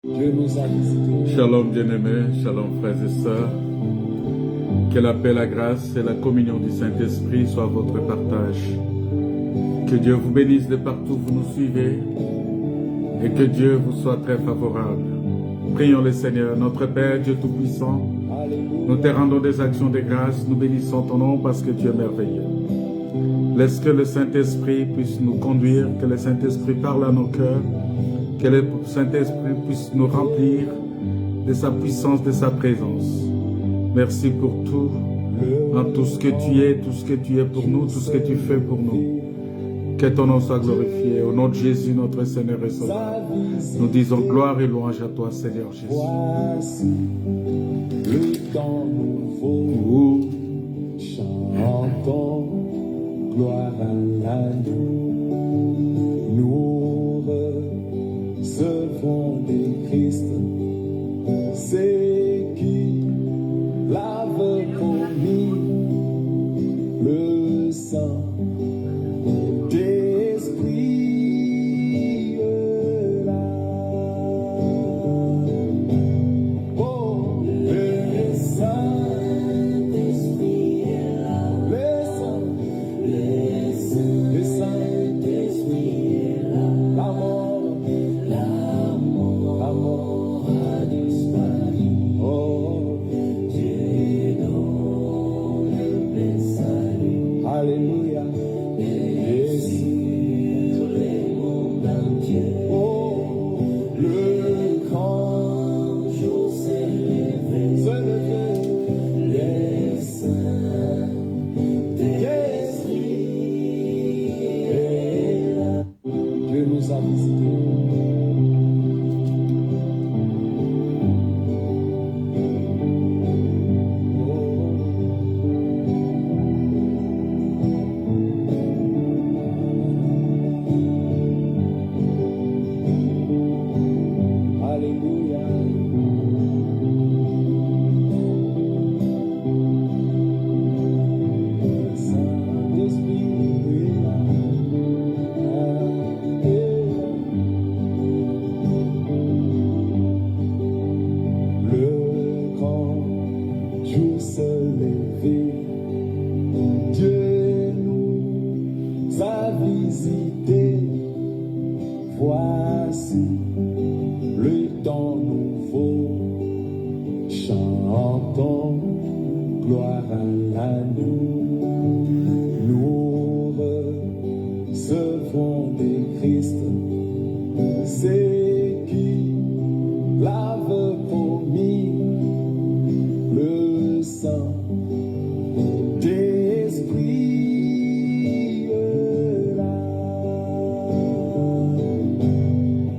Dieu nous a visités. Shalom bien-aimés, shalom frères et sœurs. Que la paix, la grâce et la communion du Saint-Esprit soient votre partage. Que Dieu vous bénisse de partout où vous nous suivez et que Dieu vous soit très favorable. Prions le Seigneur, notre Père, Dieu Tout-Puissant. Nous te rendons des actions de grâce, nous bénissons ton nom parce que tu es merveilleux. Laisse que le Saint-Esprit puisse nous conduire, que le Saint-Esprit parle à nos cœurs, que le Saint-Esprit puisse nous remplir de sa puissance, de sa présence. Merci pour tout, en tout ce que tu es, tout ce que tu es pour nous, tout ce que tu fais pour nous. Que ton nom soit glorifié. Au nom de Jésus, notre Seigneur et Sauveur, nous disons gloire et louange à toi, Seigneur Jésus. Voici le temps nouveau. Chantons gloire à l'agneau. Nous recevons les Christ. C'est qui l'avait promis le sang d'esprit là. Oh, le Saint-Esprit est là. Le Saint-Esprit est là. La mort a disparu. Oh, Dieu donne le salut. Alléluia. Et sur le monde entier. Oh, le grand jour s'est levé. Les saints d'esprit est là. Dieu nous a visités. Alléluia. Le Saint-Esprit est là. Le grand jour se lever. Dieu nous a visités. Voici le temps nouveau. Chantons gloire à l'agneau. Nous recevons des Christ. C'est qui l'avait promis le sang d'esprit là.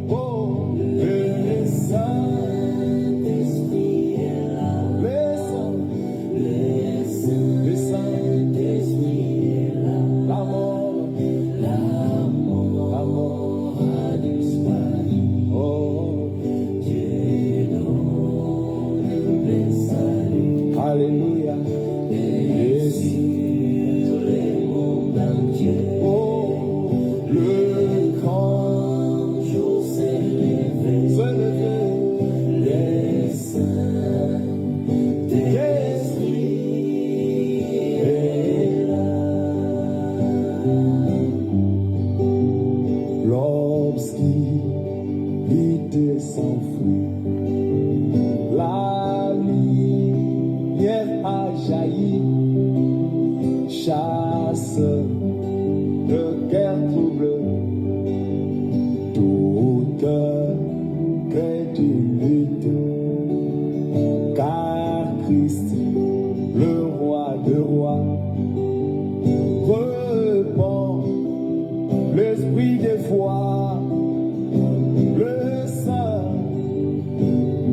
Oh, le Saint-Esprit est là. Le Saint-Esprit est là. La mort a disparu. Oh, Dieu donne le salut. Alléluia. Et sur le monde entier. Oh, le grand jour s'est levé. Les saints d'esprit est là. L'obscurité s'enfuit. La lumière a jailli. Chasse le cœur troublé. Toute crédulité. Car Christ, le roi de rois, répand l'esprit de foi, le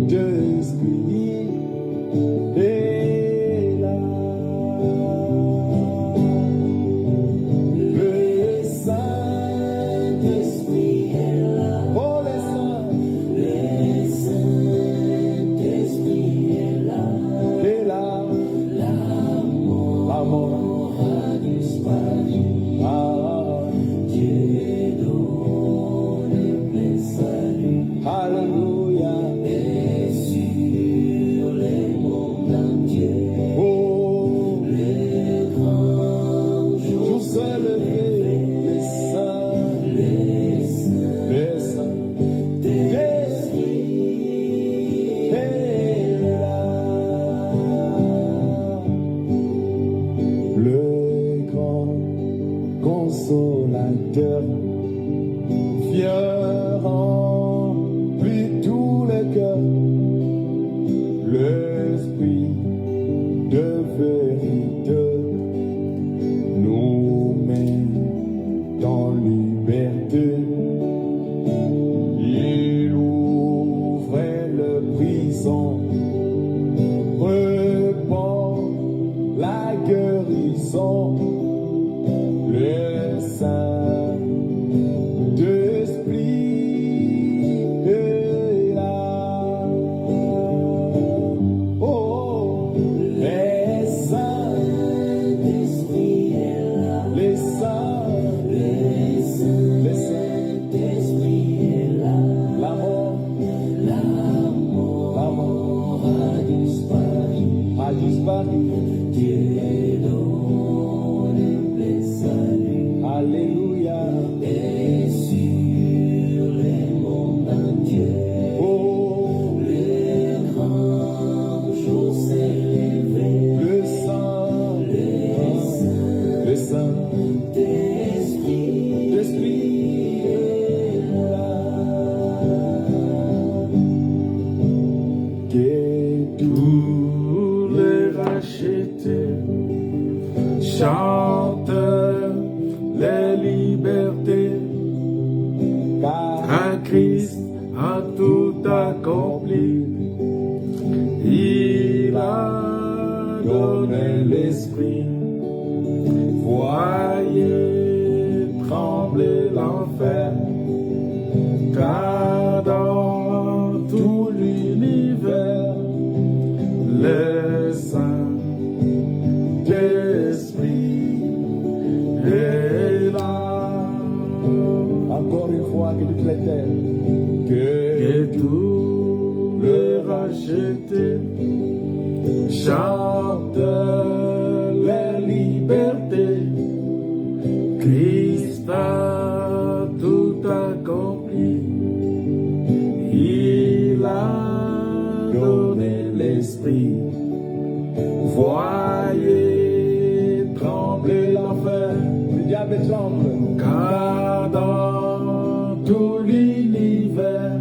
Saint-Esprit cœur, l'esprit de vérité nous met en liberté. Il ouvrait le prison, répand la guérison, le Saint-Esprit est là. Oh, les Saint-Esprit est là. Les Saint-Esprit est là. La mort a disparu. Dieu donne le salut. Alléluia. Et sur le monde entier, oh, le grand jour s'est levé. Le Saint-Esprit est là. Que Tous les rachetés chantent les libertés, car Christ a tout accompli. Il a donné l'esprit. Voyez trembler l'enfer, car dans tout l'univers, le Saint-Esprit est là. encore une fois que toute la terre, Et tous les rachetés chantent la liberté. Christ a tout accompli. Il a donné l'esprit. Voyez trembler l'enfer, le diable tremble. car dans tout l'univers,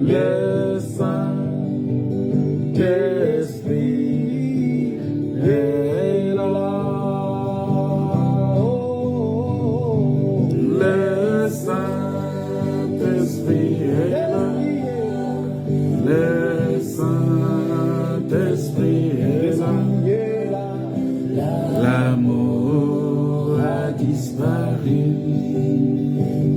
le Saint-Esprit est là. Oh, Le Saint-Esprit est là. Le Saint-Esprit est là. L'amour a disparu.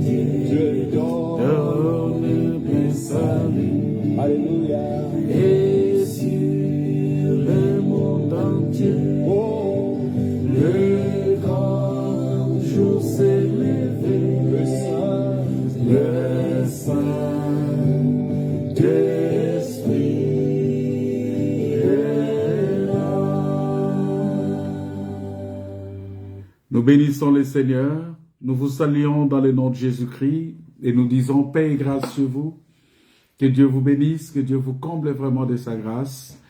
Dieu donne Donne bien salut. Alléluia. Et sur le monde entier, Oh, le grand jour s'est levé. le Saint, Le Saint-Esprit est là. Nous bénissons le Seigneur, nous vous saluons dans le nom de Jésus-Christ et nous disons paix et grâce sur vous. Que Dieu vous bénisse, que Dieu vous comble vraiment de sa grâce,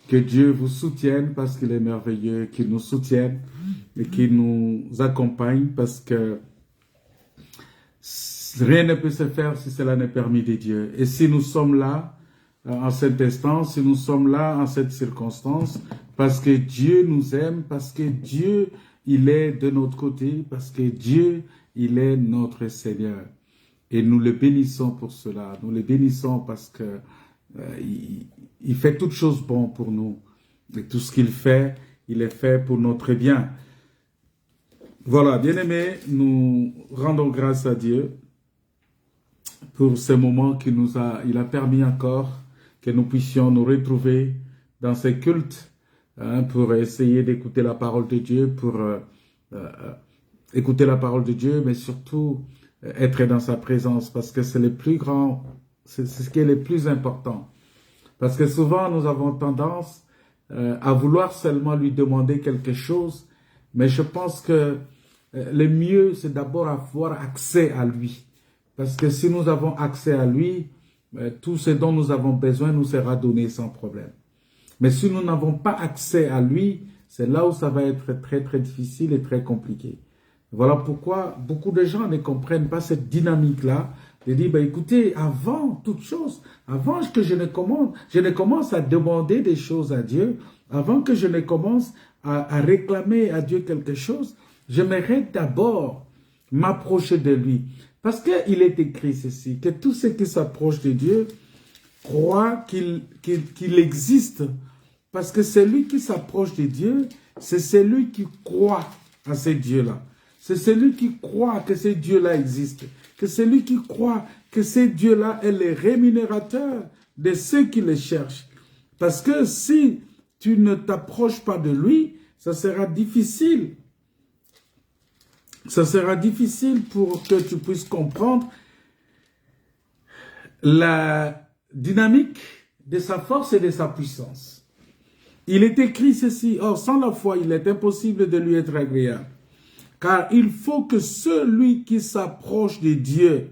que Dieu vous soutienne parce qu'il est merveilleux, qu'il nous soutienne et qu'il nous accompagne parce que rien ne peut se faire si cela n'est permis de Dieu. Et si nous sommes là, en cet instant, si nous sommes là en cette circonstance, parce que Dieu nous aime, parce que Dieu, il est de notre côté, parce que Dieu, il est notre Seigneur. Et nous le bénissons pour cela. Nous le bénissons parce que il fait toutes choses bonnes pour nous. Et tout ce qu'il fait, il est fait pour notre bien. Voilà, bien-aimés, nous rendons grâce à Dieu pour ce moment qu'il il a permis encore que nous puissions nous retrouver dans ces cultes pour essayer d'écouter la parole de Dieu, pour écouter la parole de Dieu, mais surtout être dans sa présence, parce que c'est le plus grand, c'est ce qui est le plus important. Parce que souvent, nous avons tendance à vouloir seulement lui demander quelque chose, mais je pense que le mieux, c'est d'abord avoir accès à lui. Parce que si nous avons accès à lui, tout ce dont nous avons besoin nous sera donné sans problème. Mais si nous n'avons pas accès à lui, c'est là où ça va être très très difficile et très compliqué. Voilà pourquoi beaucoup de gens ne comprennent pas cette dynamique-là de dire, ben écoutez, avant toute chose, avant que je ne commence à demander des choses à Dieu, avant que je ne commence à réclamer à Dieu quelque chose, j'aimerais d'abord m'approcher de lui. Parce qu'il est écrit ceci, que tous ceux qui s'approchent de Dieu croient qu'il existe. Parce que celui qui s'approche de Dieu, c'est celui qui croit à ce Dieu-là. C'est celui qui croit que ce Dieu-là existe. Que celui qui croit que ce Dieu-là est le rémunérateur de ceux qui le cherchent. Parce que si tu ne t'approches pas de lui, ça sera difficile. Ça sera difficile pour que tu puisses comprendre la dynamique de sa force et de sa puissance. Il est écrit ceci, or sans la foi, il est impossible de lui être agréable. Car il faut que celui qui s'approche de Dieu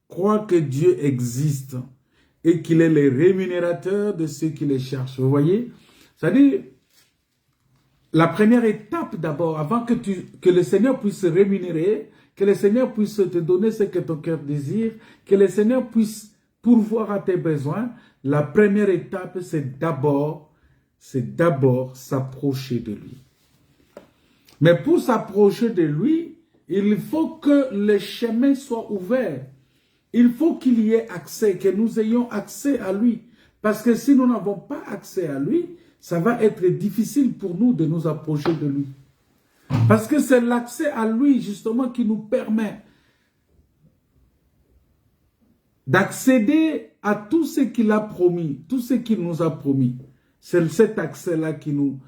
croit que Dieu existe et qu'il est le rémunérateur de ceux qui le cherchent. Vous voyez? C'est-à-dire, la première étape d'abord, avant que le Seigneur puisse se rémunérer, que le Seigneur puisse te donner ce que ton cœur désire, que le Seigneur puisse pourvoir à tes besoins, la première étape, c'est d'abord s'approcher de lui. Mais pour s'approcher de lui, il faut que le chemin soit ouvert. Il faut qu'il y ait accès, que nous ayons accès à lui. Parce que si nous n'avons pas accès à lui, ça va être difficile pour nous de nous approcher de lui. Parce que c'est l'accès à lui, justement, qui nous permet d'accéder à tout ce qu'il a promis, tout ce qu'il nous a promis. C'est cet accès-là qui nous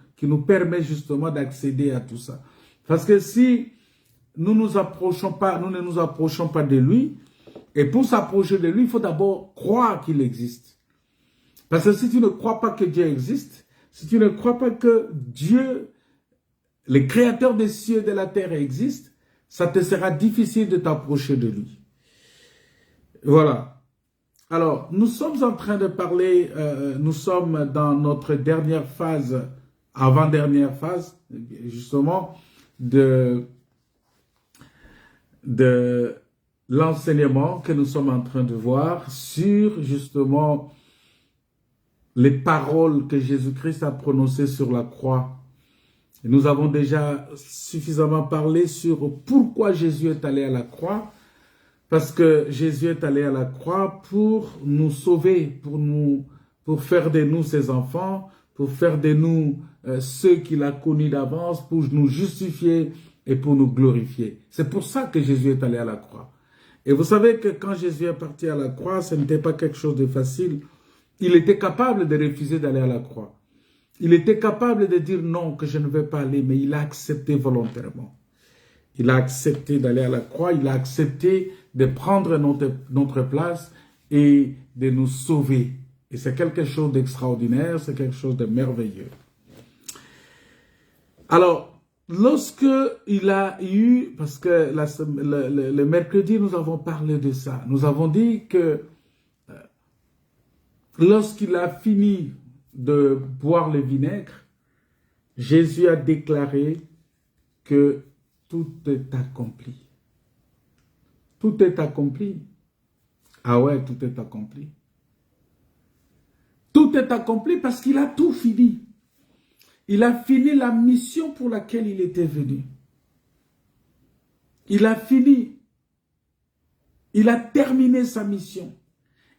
permet justement d'accéder à tout ça. Parce que si nous ne nous approchons pas de lui, et pour s'approcher de lui, il faut d'abord croire qu'il existe. Parce que si tu ne crois pas que Dieu existe, si tu ne crois pas que Dieu, le créateur des cieux et de la terre existe, ça te sera difficile de t'approcher de lui. Voilà. Alors, nous sommes en train de parler, nous sommes dans notre dernière phase, avant-dernière phase, justement, de l'enseignement que nous sommes en train de voir sur, justement, les paroles que Jésus-Christ a prononcées sur la croix. Et nous avons déjà suffisamment parlé sur pourquoi Jésus est allé à la croix. Parce que Jésus est allé à la croix pour nous sauver, pour faire de nous ses enfants, pour faire de nous ceux qu'il a connus d'avance, pour nous justifier et pour nous glorifier. C'est pour ça que Jésus est allé à la croix. Et vous savez que quand Jésus est parti à la croix, ce n'était pas quelque chose de facile. Il était capable de refuser d'aller à la croix. Il était capable de dire non, que je ne vais pas aller, mais il a accepté volontairement. Il a accepté d'aller à la croix, il a accepté de prendre notre place et de nous sauver. Et c'est quelque chose d'extraordinaire, c'est quelque chose de merveilleux. Alors, lorsque il a eu, parce que le mercredi, nous avons parlé de ça. Nous avons dit que lorsqu'il a fini de boire le vinaigre, Jésus a déclaré que tout est accompli. Tout est accompli. Ah ouais, tout est accompli. Tout est accompli parce qu'il a tout fini. Il a fini la mission pour laquelle il était venu. Il a fini. Il a terminé sa mission.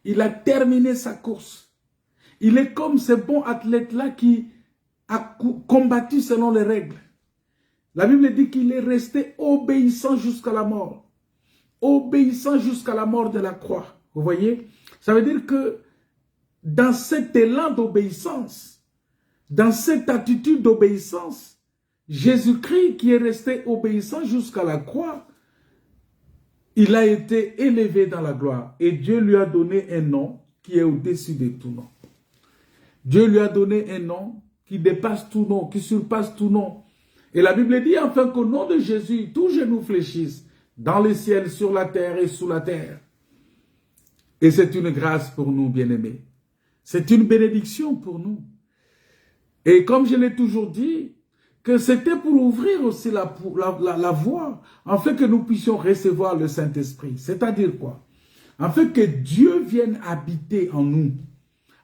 Il a terminé sa course. Il est comme ce bon athlète-là qui a combattu selon les règles. La Bible dit qu'il est resté obéissant jusqu'à la mort. Obéissant jusqu'à la mort de la croix. Vous voyez? Ça veut dire que dans cet élan d'obéissance, dans cette attitude d'obéissance, Jésus-Christ qui est resté obéissant jusqu'à la croix, il a été élevé dans la gloire. Et Dieu lui a donné un nom qui est au-dessus de tout nom. Dieu lui a donné un nom qui dépasse tout nom, qui surpasse tout nom. Et la Bible dit enfin qu'au nom de Jésus, tous genoux fléchissent dans le ciel, sur la terre et sous la terre. Et c'est une grâce pour nous, bien-aimés. C'est une bénédiction pour nous. Et comme je l'ai toujours dit, que c'était pour ouvrir aussi la voie, afin que nous puissions recevoir le Saint-Esprit. C'est-à-dire quoi? afin que Dieu vienne habiter en nous,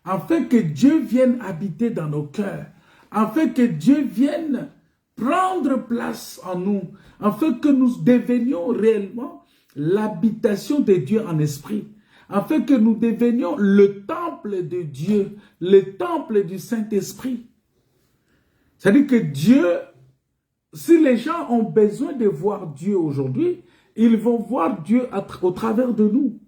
afin que Dieu vienne habiter dans nos cœurs, afin que Dieu vienne prendre place en nous, afin que nous devenions réellement l'habitation de Dieu en esprit, afin que nous devenions le temple de Dieu, le temple du Saint-Esprit. C'est-à-dire que Dieu, si les gens ont besoin de voir Dieu aujourd'hui, ils vont voir Dieu au travers de nous.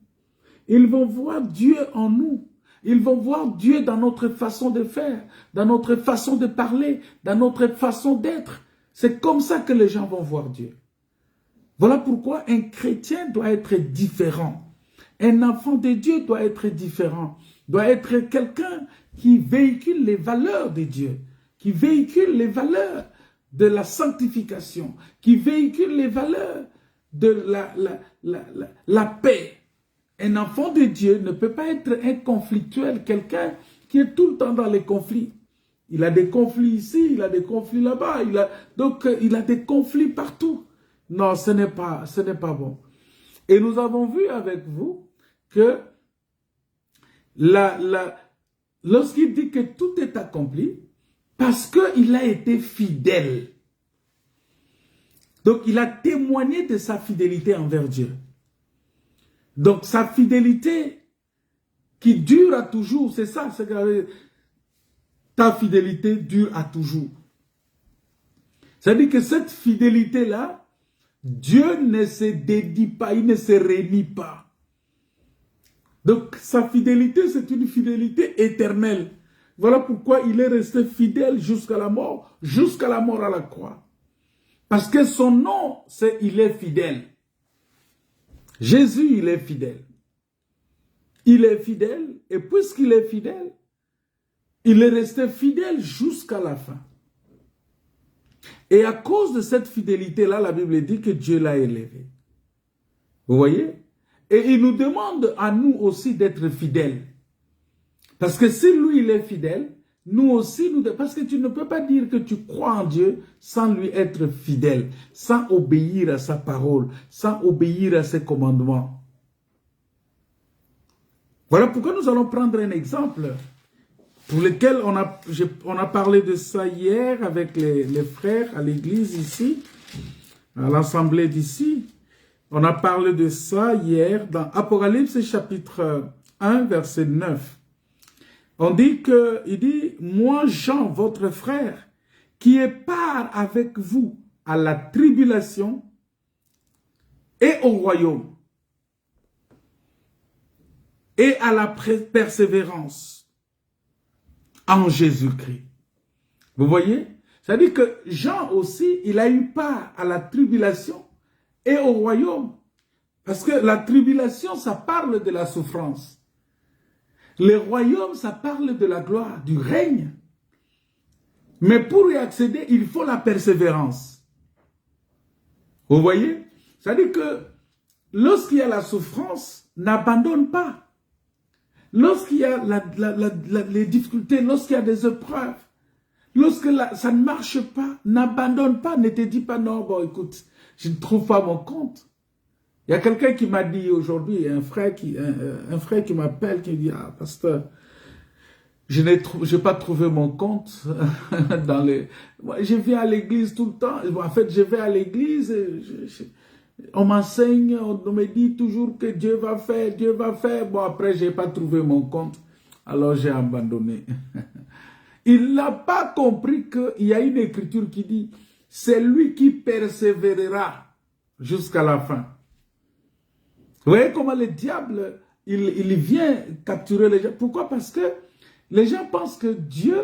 Ils vont voir Dieu en nous. Ils vont voir Dieu dans notre façon de faire, dans notre façon de parler, dans notre façon d'être. C'est comme ça que les gens vont voir Dieu. Voilà pourquoi un chrétien doit être différent. Un enfant de Dieu doit être différent. Doit être quelqu'un qui véhicule les valeurs de Dieu, qui véhicule les valeurs de la sanctification, qui véhicule les valeurs de la paix. Un enfant de Dieu ne peut pas être un conflictuel, quelqu'un qui est tout le temps dans les conflits. Il a des conflits ici, il a des conflits là-bas, donc il a des conflits partout. Non, ce n'est pas bon. Et nous avons vu avec vous que lorsqu'il dit que tout est accompli, parce qu'il a été fidèle. Donc il a témoigné de sa fidélité envers Dieu. Donc sa fidélité qui dure à toujours, c'est ça, c'est que ta fidélité dure à toujours. C'est-à-dire que cette fidélité-là, Dieu ne se dédie pas, il ne se renie pas. Donc sa fidélité, c'est une fidélité éternelle. Voilà pourquoi il est resté fidèle jusqu'à la mort à la croix. Parce que son nom, c'est il est fidèle. Jésus, il est fidèle. Il est fidèle, et puisqu'il est fidèle, il est resté fidèle jusqu'à la fin. Et à cause de cette fidélité-là, la Bible dit que Dieu l'a élevé. Vous voyez? Et il nous demande à nous aussi d'être fidèles. Parce que si lui, il est fidèle, nous aussi, parce que tu ne peux pas dire que tu crois en Dieu sans lui être fidèle, sans obéir à sa parole, sans obéir à ses commandements. Voilà pourquoi nous allons prendre un exemple pour lequel on a parlé de ça hier avec les frères à l'église ici, à l'assemblée d'ici. On a parlé de ça hier dans Apocalypse chapitre 1, verset 9. On dit il dit, moi Jean, votre frère, qui est part avec vous à la tribulation et au royaume, et à la persévérance en Jésus-Christ. Vous voyez? C'est-à-dire que Jean aussi, il a eu part à la tribulation et au royaume. Parce que la tribulation, ça parle de la souffrance. Le royaume, ça parle de la gloire, du règne. Mais pour y accéder, il faut la persévérance. Vous voyez? C'est-à-dire que lorsqu'il y a la souffrance, n'abandonne pas. Lorsqu'il y a les difficultés, lorsqu'il y a des épreuves, lorsque ça ne marche pas, n'abandonne pas, ne te dis pas non, bon écoute, je ne trouve pas mon compte. Il y a quelqu'un qui m'a dit aujourd'hui, un frère qui m'appelle, qui dit, ah pasteur, je n'ai pas trouvé mon compte dans les... Moi, je viens à l'église tout le temps. En fait, je vais à l'église, on m'enseigne, on me dit toujours que Dieu va faire, Dieu va faire. Bon, après, je n'ai pas trouvé mon compte, alors j'ai abandonné. Il n'a pas compris qu'il y a une écriture qui dit, c'est lui qui persévérera jusqu'à la fin. Vous voyez comment le diable, il vient capturer les gens. Pourquoi? Parce que les gens pensent que Dieu,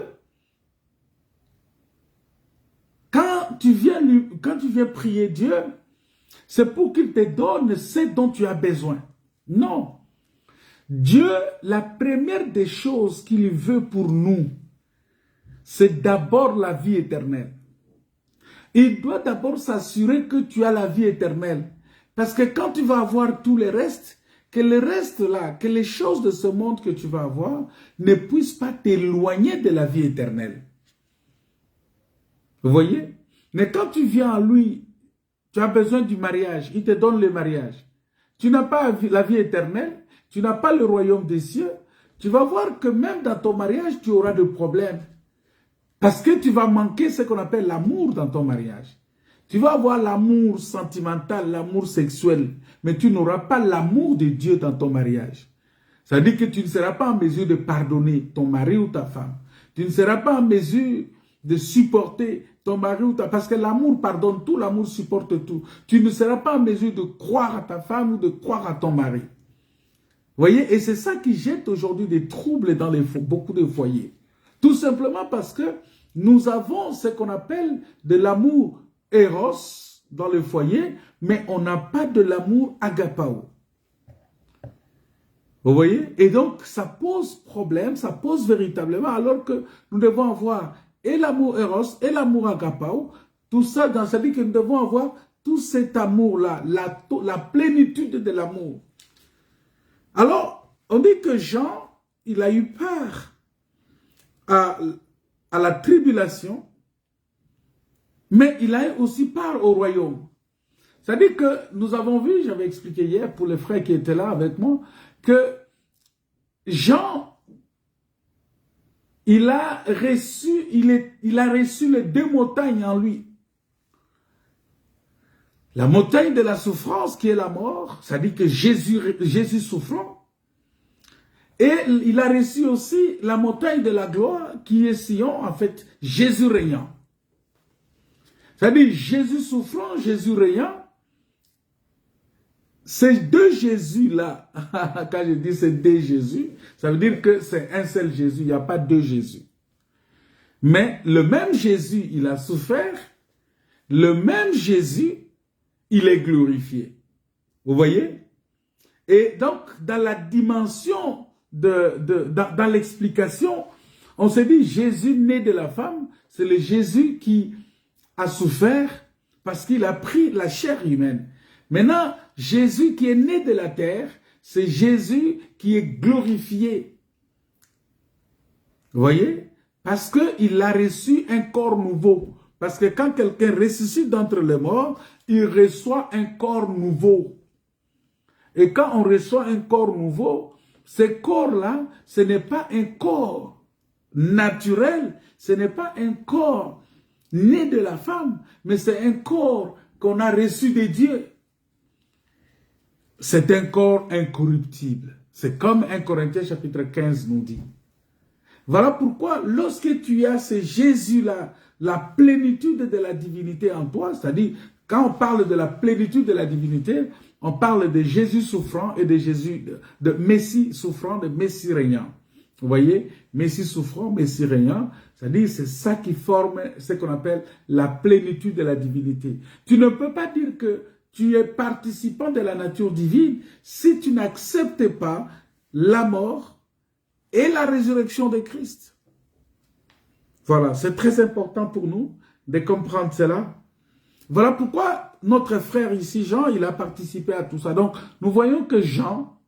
quand tu viens prier Dieu, c'est pour qu'il te donne ce dont tu as besoin. Non. Dieu, la première des choses qu'il veut pour nous, c'est d'abord la vie éternelle. Il doit d'abord s'assurer que tu as la vie éternelle. Parce que quand tu vas avoir tout le reste, que le reste là, que les choses de ce monde que tu vas avoir ne puissent pas t'éloigner de la vie éternelle. Vous voyez? Mais quand tu viens à lui, tu as besoin du mariage, il te donne le mariage. Tu n'as pas la vie éternelle, tu n'as pas le royaume des cieux, tu vas voir que même dans ton mariage, tu auras des problèmes. Parce que tu vas manquer ce qu'on appelle l'amour dans ton mariage. Tu vas avoir l'amour sentimental, l'amour sexuel, mais tu n'auras pas l'amour de Dieu dans ton mariage. Ça veut dire que tu ne seras pas en mesure de pardonner ton mari ou ta femme. Tu ne seras pas en mesure de supporter ton mari ou ta femme. Parce que l'amour pardonne tout, l'amour supporte tout. Tu ne seras pas en mesure de croire à ta femme ou de croire à ton mari. Vous voyez, et c'est ça qui jette aujourd'hui des troubles dans beaucoup de foyers. Tout simplement parce que nous avons ce qu'on appelle de l'amour éros dans le foyer, mais on n'a pas de l'amour agapao. Vous voyez? Et donc, ça pose problème, ça pose véritablement, alors que nous devons avoir et l'amour éros et l'amour agapao, tout ça, ça dit que nous devons avoir tout cet amour-là, la plénitude de l'amour. Alors, on dit que Jean, il a eu peur à la tribulation, mais il a aussi peur au royaume. C'est-à-dire que nous avons vu, j'avais expliqué hier pour les frères qui étaient là avec moi, que Jean, il a reçu les deux montagnes en lui. La montagne de la souffrance qui est la mort, c'est-à-dire que Jésus souffrant. Et il a reçu aussi la montagne de la gloire qui est Sion, en fait, Jésus régnant. C'est-à-dire Jésus souffrant, Jésus régnant. Ces deux Jésus-là, quand je dis ces deux Jésus, ça veut dire que c'est un seul Jésus, il n'y a pas deux Jésus. Mais le même Jésus, il a souffert, le même Jésus, il est glorifié. Vous voyez? Et donc, dans la dimension, dans l'explication, on se dit Jésus né de la femme, c'est le Jésus qui a souffert parce qu'il a pris la chair humaine. Maintenant, Jésus qui est né de la terre, c'est Jésus qui est glorifié. Vous voyez? Parce qu'il a reçu un corps nouveau. Parce que quand quelqu'un ressuscite d'entre les morts, il reçoit un corps nouveau. Et quand on reçoit un corps nouveau, ce corps-là, ce n'est pas un corps naturel, ce n'est pas un corps né de la femme, mais c'est un corps qu'on a reçu de Dieu. C'est un corps incorruptible. C'est comme 1 Corinthiens chapitre 15 nous dit. Voilà pourquoi lorsque tu as ce Jésus-là, la plénitude de la divinité en toi, c'est-à-dire quand on parle de la plénitude de la divinité, on parle de Jésus souffrant et de Jésus, de Messie souffrant, de Messie régnant. Vous voyez, Messie souffrant, Messie régnant, c'est-à-dire c'est ça qui forme ce qu'on appelle la plénitude de la divinité. Tu ne peux pas dire que tu es participant de la nature divine si tu n'acceptes pas la mort et la résurrection de Christ. Voilà, c'est très important pour nous de comprendre cela. Voilà pourquoi notre frère ici, Jean, il a participé à tout ça. Donc, nous voyons que Jean,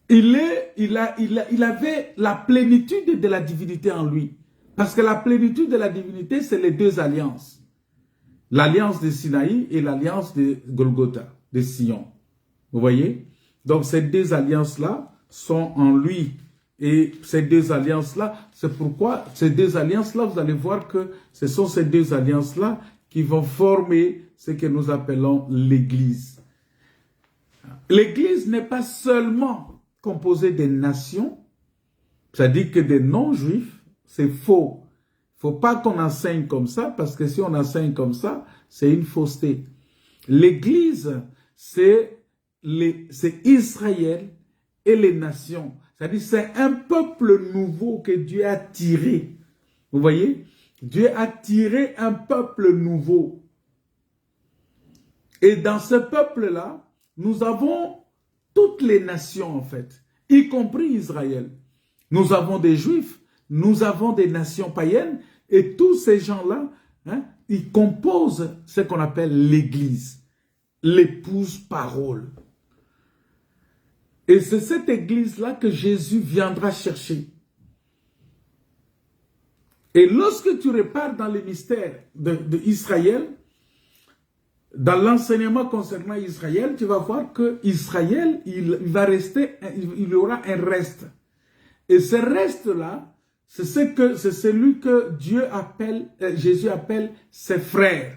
il avait la plénitude de la divinité en lui. Parce que la plénitude de la divinité, c'est les deux alliances. L'alliance de Sinaï et l'alliance de Golgotha, de Sion. Vous voyez? Donc, ces deux alliances-là sont en lui. Et ces deux alliances-là, c'est pourquoi ces deux alliances-là, vous allez voir que ce sont ces deux alliances-là qui vont former ce que nous appelons l'Église. L'Église n'est pas seulement composée des nations, c'est-à-dire que des non-juifs, c'est faux. Il ne faut pas qu'on enseigne comme ça, parce que si on enseigne comme ça, c'est une fausseté. L'Église, c'est Israël et les nations. C'est-à-dire c'est un peuple nouveau que Dieu a tiré. Vous voyez? Dieu a tiré un peuple nouveau. Et dans ce peuple-là, nous avons toutes les nations en fait, y compris Israël. Nous avons des Juifs, nous avons des nations païennes, et tous ces gens-là, ils composent ce qu'on appelle l'Église, l'épouse parole. Et c'est cette Église-là que Jésus viendra chercher. Et lorsque tu repars dans les mystères d'Israël, dans l'enseignement concernant Israël, tu vas voir que Israël, il va rester, il y aura un reste. Et ce reste-là, c'est celui que Jésus appelle ses frères.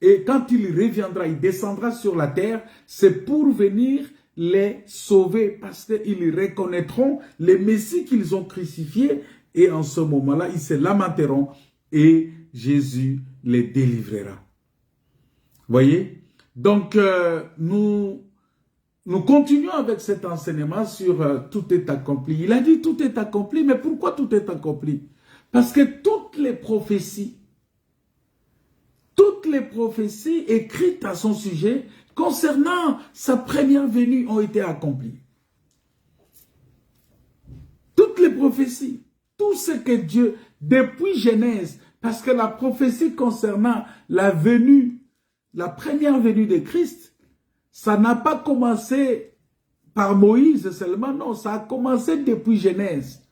Et quand il reviendra, il descendra sur la terre, c'est pour venir les sauver, parce qu'ils reconnaîtront les messies qu'ils ont crucifiés, et en ce moment-là, ils se lamenteront, et Jésus les délivrera. Voyez? Donc, nous continuons avec cet enseignement sur tout est accompli. Il a dit tout est accompli, mais pourquoi tout est accompli? Parce que toutes les prophéties écrites à son sujet concernant sa première venue ont été accomplies. Toutes les prophéties, tout ce que Dieu, depuis Genèse, parce que la prophétie concernant la première venue de Christ, ça n'a pas commencé par Moïse seulement, non, ça a commencé depuis Genèse.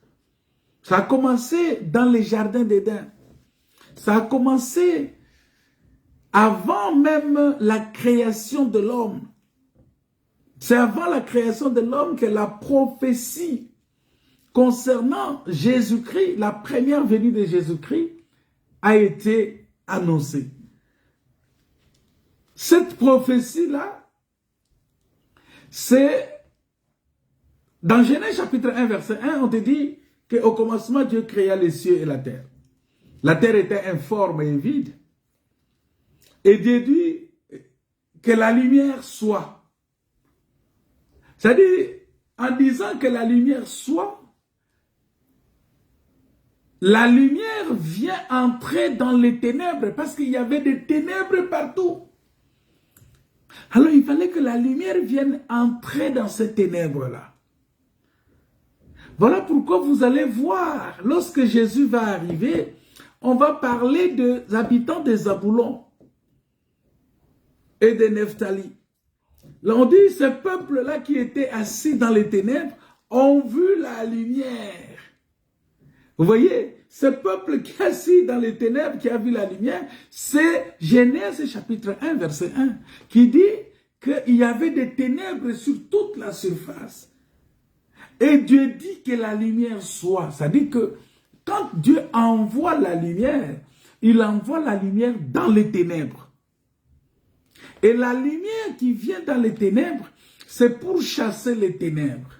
Ça a commencé dans les jardins d'Éden. Ça a commencé avant même la création de l'homme. C'est avant la création de l'homme que la prophétie concernant Jésus-Christ, la première venue de Jésus-Christ, a été annoncée. Cette prophétie-là, c'est dans Genèse chapitre 1, verset 1, on te dit qu'au commencement, Dieu créa les cieux et la terre. La terre était informe et vide. Et Dieu dit que la lumière soit. C'est-à-dire, en disant que la lumière soit, la lumière vient entrer dans les ténèbres parce qu'il y avait des ténèbres partout. Alors, il fallait que la lumière vienne entrer dans ces ténèbres-là. Voilà pourquoi vous allez voir, lorsque Jésus va arriver, on va parler des habitants de Zaboulon et de Nephtali. Là, on dit, ce peuple-là qui était assis dans les ténèbres ont vu la lumière. Vous voyez, ce peuple qui est assis dans les ténèbres, qui a vu la lumière, c'est Genèse chapitre 1, verset 1, qui dit qu'il y avait des ténèbres sur toute la surface. Et Dieu dit que la lumière soit. Ça dit que quand Dieu envoie la lumière, il envoie la lumière dans les ténèbres. Et la lumière qui vient dans les ténèbres, c'est pour chasser les ténèbres.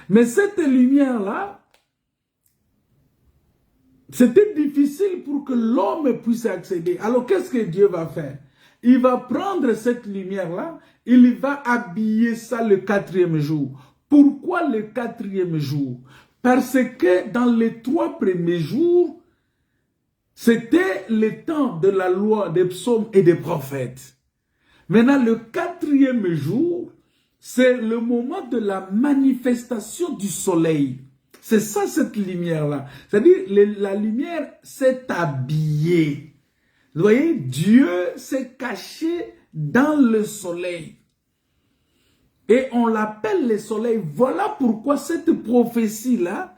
Mais cette lumière-là, c'était difficile pour que l'homme puisse accéder. Alors qu'est-ce que Dieu va faire? Il va prendre cette lumière-là, il va habiller ça le 4e jour. Pourquoi le 4e jour? Parce que dans les 3 premiers jours, c'était le temps de la loi des psaumes et des prophètes. Maintenant, le 4e jour, c'est le moment de la manifestation du soleil. C'est ça, cette lumière-là. C'est-à-dire, la lumière s'est habillée. Vous voyez, Dieu s'est caché dans le soleil. Et on l'appelle le soleil. Voilà pourquoi cette prophétie-là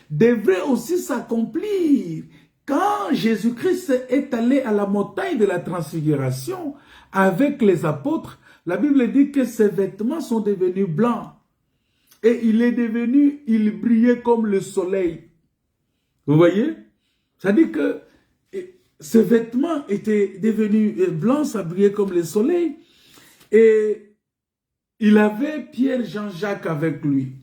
devrait aussi s'accomplir. Quand Jésus-Christ est allé à la montagne de la transfiguration avec les apôtres, la Bible dit que ses vêtements sont devenus blancs. Et il brillait comme le soleil. Vous voyez? Ça dit que ses vêtements étaient devenus blancs, ça brillait comme le soleil. Et il avait Pierre, Jean-Jacques avec lui.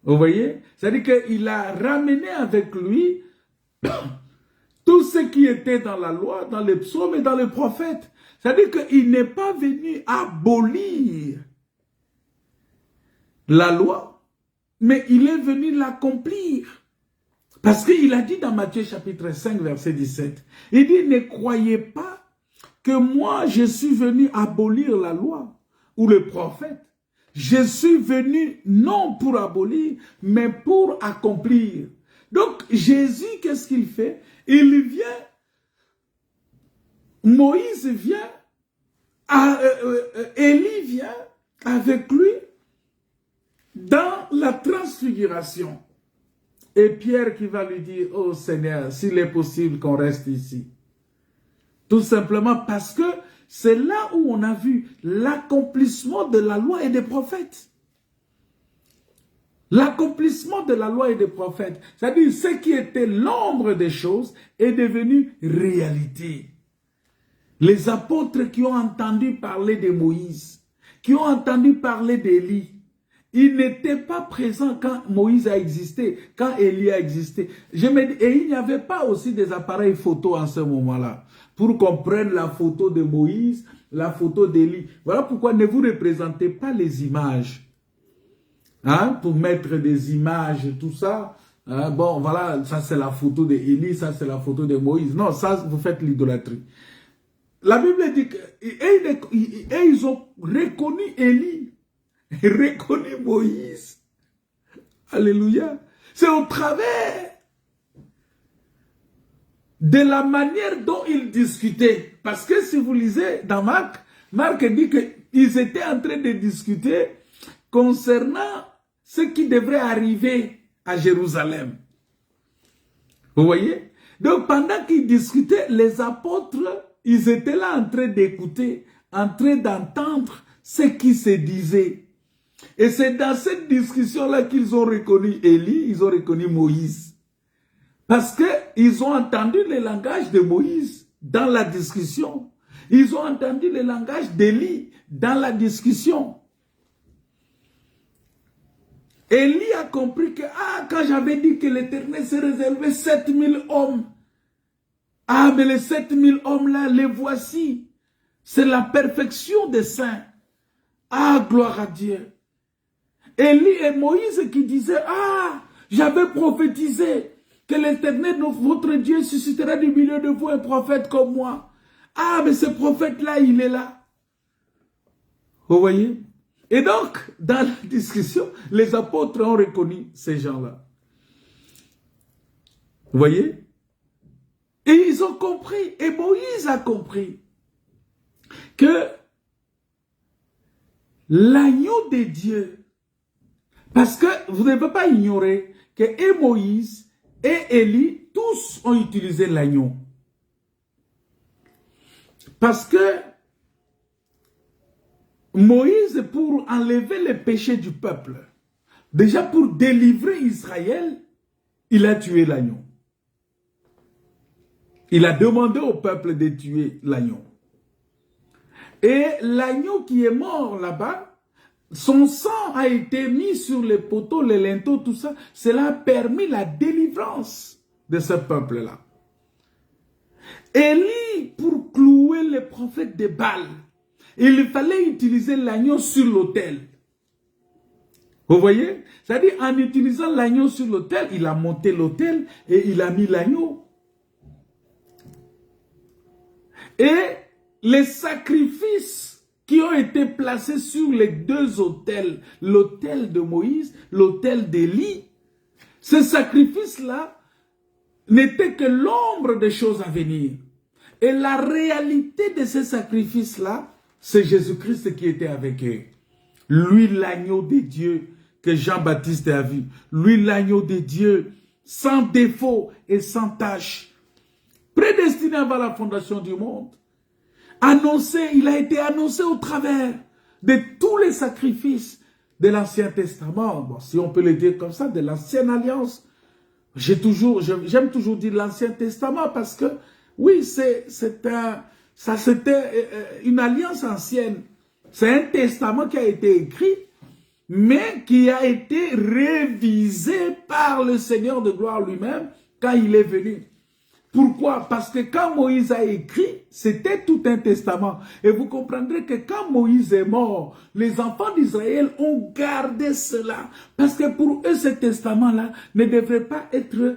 Vous voyez? C'est-à-dire qu'il a ramené avec lui tout ce qui était dans la loi, dans les psaumes et dans les prophètes. C'est-à-dire qu'il n'est pas venu abolir la loi, mais il est venu l'accomplir. Parce qu'il a dit dans Matthieu chapitre 5, verset 17, il dit, ne croyez pas que moi je suis venu abolir la loi ou le prophète. Je suis venu non pour abolir, mais pour accomplir. Donc Jésus, qu'est-ce qu'il fait? Il vient, Moïse vient, Élie vient avec lui dans la transfiguration. Et Pierre qui va lui dire, oh Seigneur, s'il est possible qu'on reste ici. Tout simplement parce que c'est là où on a vu l'accomplissement de la loi et des prophètes. L'accomplissement de la loi et des prophètes. C'est-à-dire ce qui était l'ombre des choses est devenu réalité. Les apôtres qui ont entendu parler de Moïse, qui ont entendu parler d'Élie, ils n'étaient pas présents quand Moïse a existé, quand Élie a existé. Et il n'y avait pas aussi des appareils photo en ce moment-là, pour qu'on prenne la photo de Moïse, la photo d'Élie. Voilà pourquoi ne vous représentez pas les images. Hein, pour mettre des images, tout ça. Hein, bon, voilà, ça c'est la photo d'Élie, ça c'est la photo de Moïse. Non, ça, vous faites l'idolâtrie. La Bible dit qu'ils ont reconnu Élie, reconnu Moïse. Alléluia. C'est au travers de la manière dont ils discutaient. Parce que si vous lisez dans Marc, Marc dit qu'ils étaient en train de discuter concernant ce qui devrait arriver à Jérusalem. Vous voyez? Donc pendant qu'ils discutaient, les apôtres, ils étaient là en train d'écouter, en train d'entendre ce qui se disait. Et c'est dans cette discussion-là qu'ils ont reconnu Élie, ils ont reconnu Moïse. Parce qu'ils ont entendu le langage de Moïse dans la discussion. Ils ont entendu le langage d'Élie dans la discussion. Élie a compris que, quand j'avais dit que l'Éternel se réservait 7000 hommes, mais les 7000 hommes-là, les voici. C'est la perfection des saints. Gloire à Dieu. Élie et Moïse qui disaient, j'avais prophétisé que l'Éternel, votre Dieu, suscitera du milieu de vous un prophète comme moi. Mais ce prophète-là, il est là. Vous voyez? Et donc, dans la discussion, les apôtres ont reconnu ces gens-là. Vous voyez? Et ils ont compris, et Moïse a compris, que l'agneau de Dieu, parce que vous ne pouvez pas ignorer que et Moïse et Élie, tous ont utilisé l'agneau. Parce que Moïse, pour enlever les péchés du peuple, déjà pour délivrer Israël, il a tué l'agneau. Il a demandé au peuple de tuer l'agneau. Et l'agneau qui est mort là-bas, son sang a été mis sur les poteaux, les linteaux, tout ça. Cela a permis la délivrance de ce peuple-là. Élie, pour clouer les prophètes de Baal, il fallait utiliser l'agneau sur l'autel. Vous voyez? C'est-à-dire, en utilisant l'agneau sur l'autel, il a monté l'autel et il a mis l'agneau. Et les sacrifices qui ont été placés sur les deux autels, l'autel de Moïse, l'autel d'Élie, ces sacrifices-là n'étaient que l'ombre des choses à venir. Et la réalité de ces sacrifices-là, c'est Jésus-Christ qui était avec eux. Lui, l'agneau de Dieu que Jean-Baptiste a vu. Lui, l'agneau de Dieu, sans défaut et sans tache. Prédestiné avant la fondation du monde. Annoncé, il a été annoncé au travers de tous les sacrifices de l'Ancien Testament. Bon, si on peut le dire comme ça, de l'Ancienne Alliance. J'aime toujours dire l'Ancien Testament parce que, oui, c'était une alliance ancienne. C'est un testament qui a été écrit, mais qui a été révisé par le Seigneur de gloire lui-même quand il est venu. Pourquoi? Parce que quand Moïse a écrit, c'était tout un testament. Et vous comprendrez que quand Moïse est mort, les enfants d'Israël ont gardé cela. Parce que pour eux, ce testament-là ne devrait pas être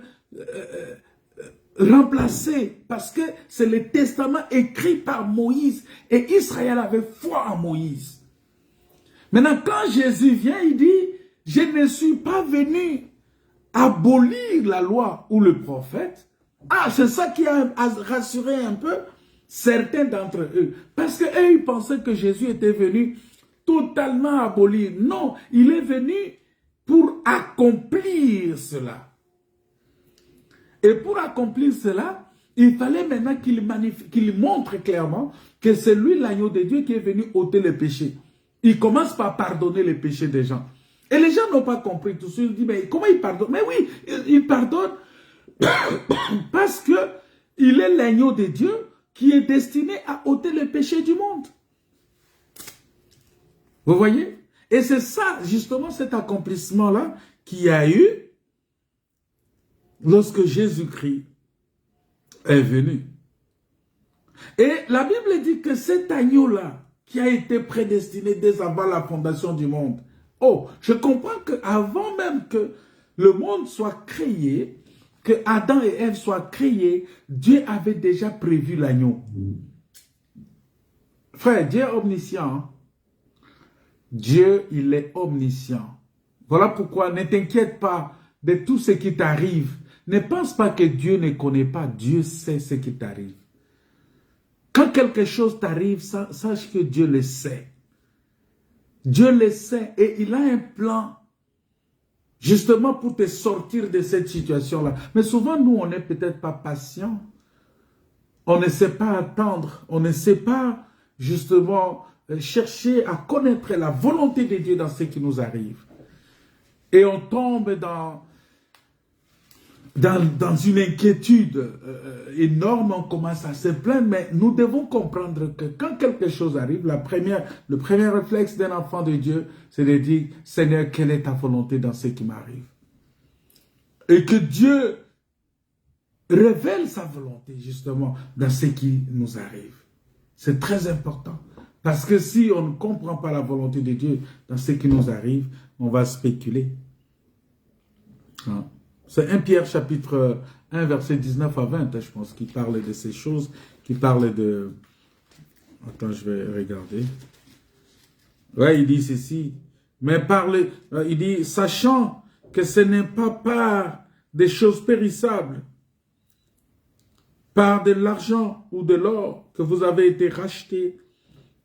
remplacé. Parce que c'est le testament écrit par Moïse. Et Israël avait foi en Moïse. Maintenant, quand Jésus vient, il dit, je ne suis pas venu abolir la loi ou le prophète. C'est ça qui a rassuré un peu certains d'entre eux. Parce qu'eux, ils pensaient que Jésus était venu totalement abolir. Non, il est venu pour accomplir cela. Et pour accomplir cela, Il fallait maintenant qu'il montre clairement que c'est lui l'agneau de Dieu qui est venu ôter les péchés. Il commence par pardonner les péchés des gens. Et les gens n'ont pas compris tout ça. Ils disent, mais comment il pardonne? Mais oui, il pardonne parce que il est l'agneau de Dieu qui est destiné à ôter les péchés du monde. Vous voyez? Et c'est ça, justement, cet accomplissement-là qu'il y a eu lorsque Jésus-Christ est venu. Et la Bible dit que cet agneau-là, qui a été prédestiné dès avant la fondation du monde, oh, je comprends qu'avant même que le monde soit créé, que Adam et Ève soient créés, Dieu avait déjà prévu l'agneau. Frère, Dieu est omniscient. Hein? Dieu, il est omniscient. Voilà pourquoi ne t'inquiète pas de tout ce qui t'arrive. Ne pense pas que Dieu ne connaît pas. Dieu sait ce qui t'arrive. Quand quelque chose t'arrive, sache que Dieu le sait. Dieu le sait et il a un plan justement pour te sortir de cette situation-là. Mais souvent, nous, on n'est peut-être pas patient. On ne sait pas attendre. On ne sait pas justement chercher à connaître la volonté de Dieu dans ce qui nous arrive. Et on tombe dans une inquiétude énorme, on commence à se plaindre, mais nous devons comprendre que quand quelque chose arrive, le premier réflexe d'un enfant de Dieu, c'est de dire, Seigneur, quelle est ta volonté dans ce qui m'arrive? Et que Dieu révèle sa volonté, justement, dans ce qui nous arrive. C'est très important. Parce que si on ne comprend pas la volonté de Dieu dans ce qui nous arrive, on va spéculer. Hein? C'est 1 Pierre chapitre 1, verset 19 à 20, je pense, qui parle de ces choses, qui parle de... Attends, je vais regarder. Ouais, il dit ceci. Mais il dit, sachant que ce n'est pas par des choses périssables, par de l'argent ou de l'or que vous avez été rachetés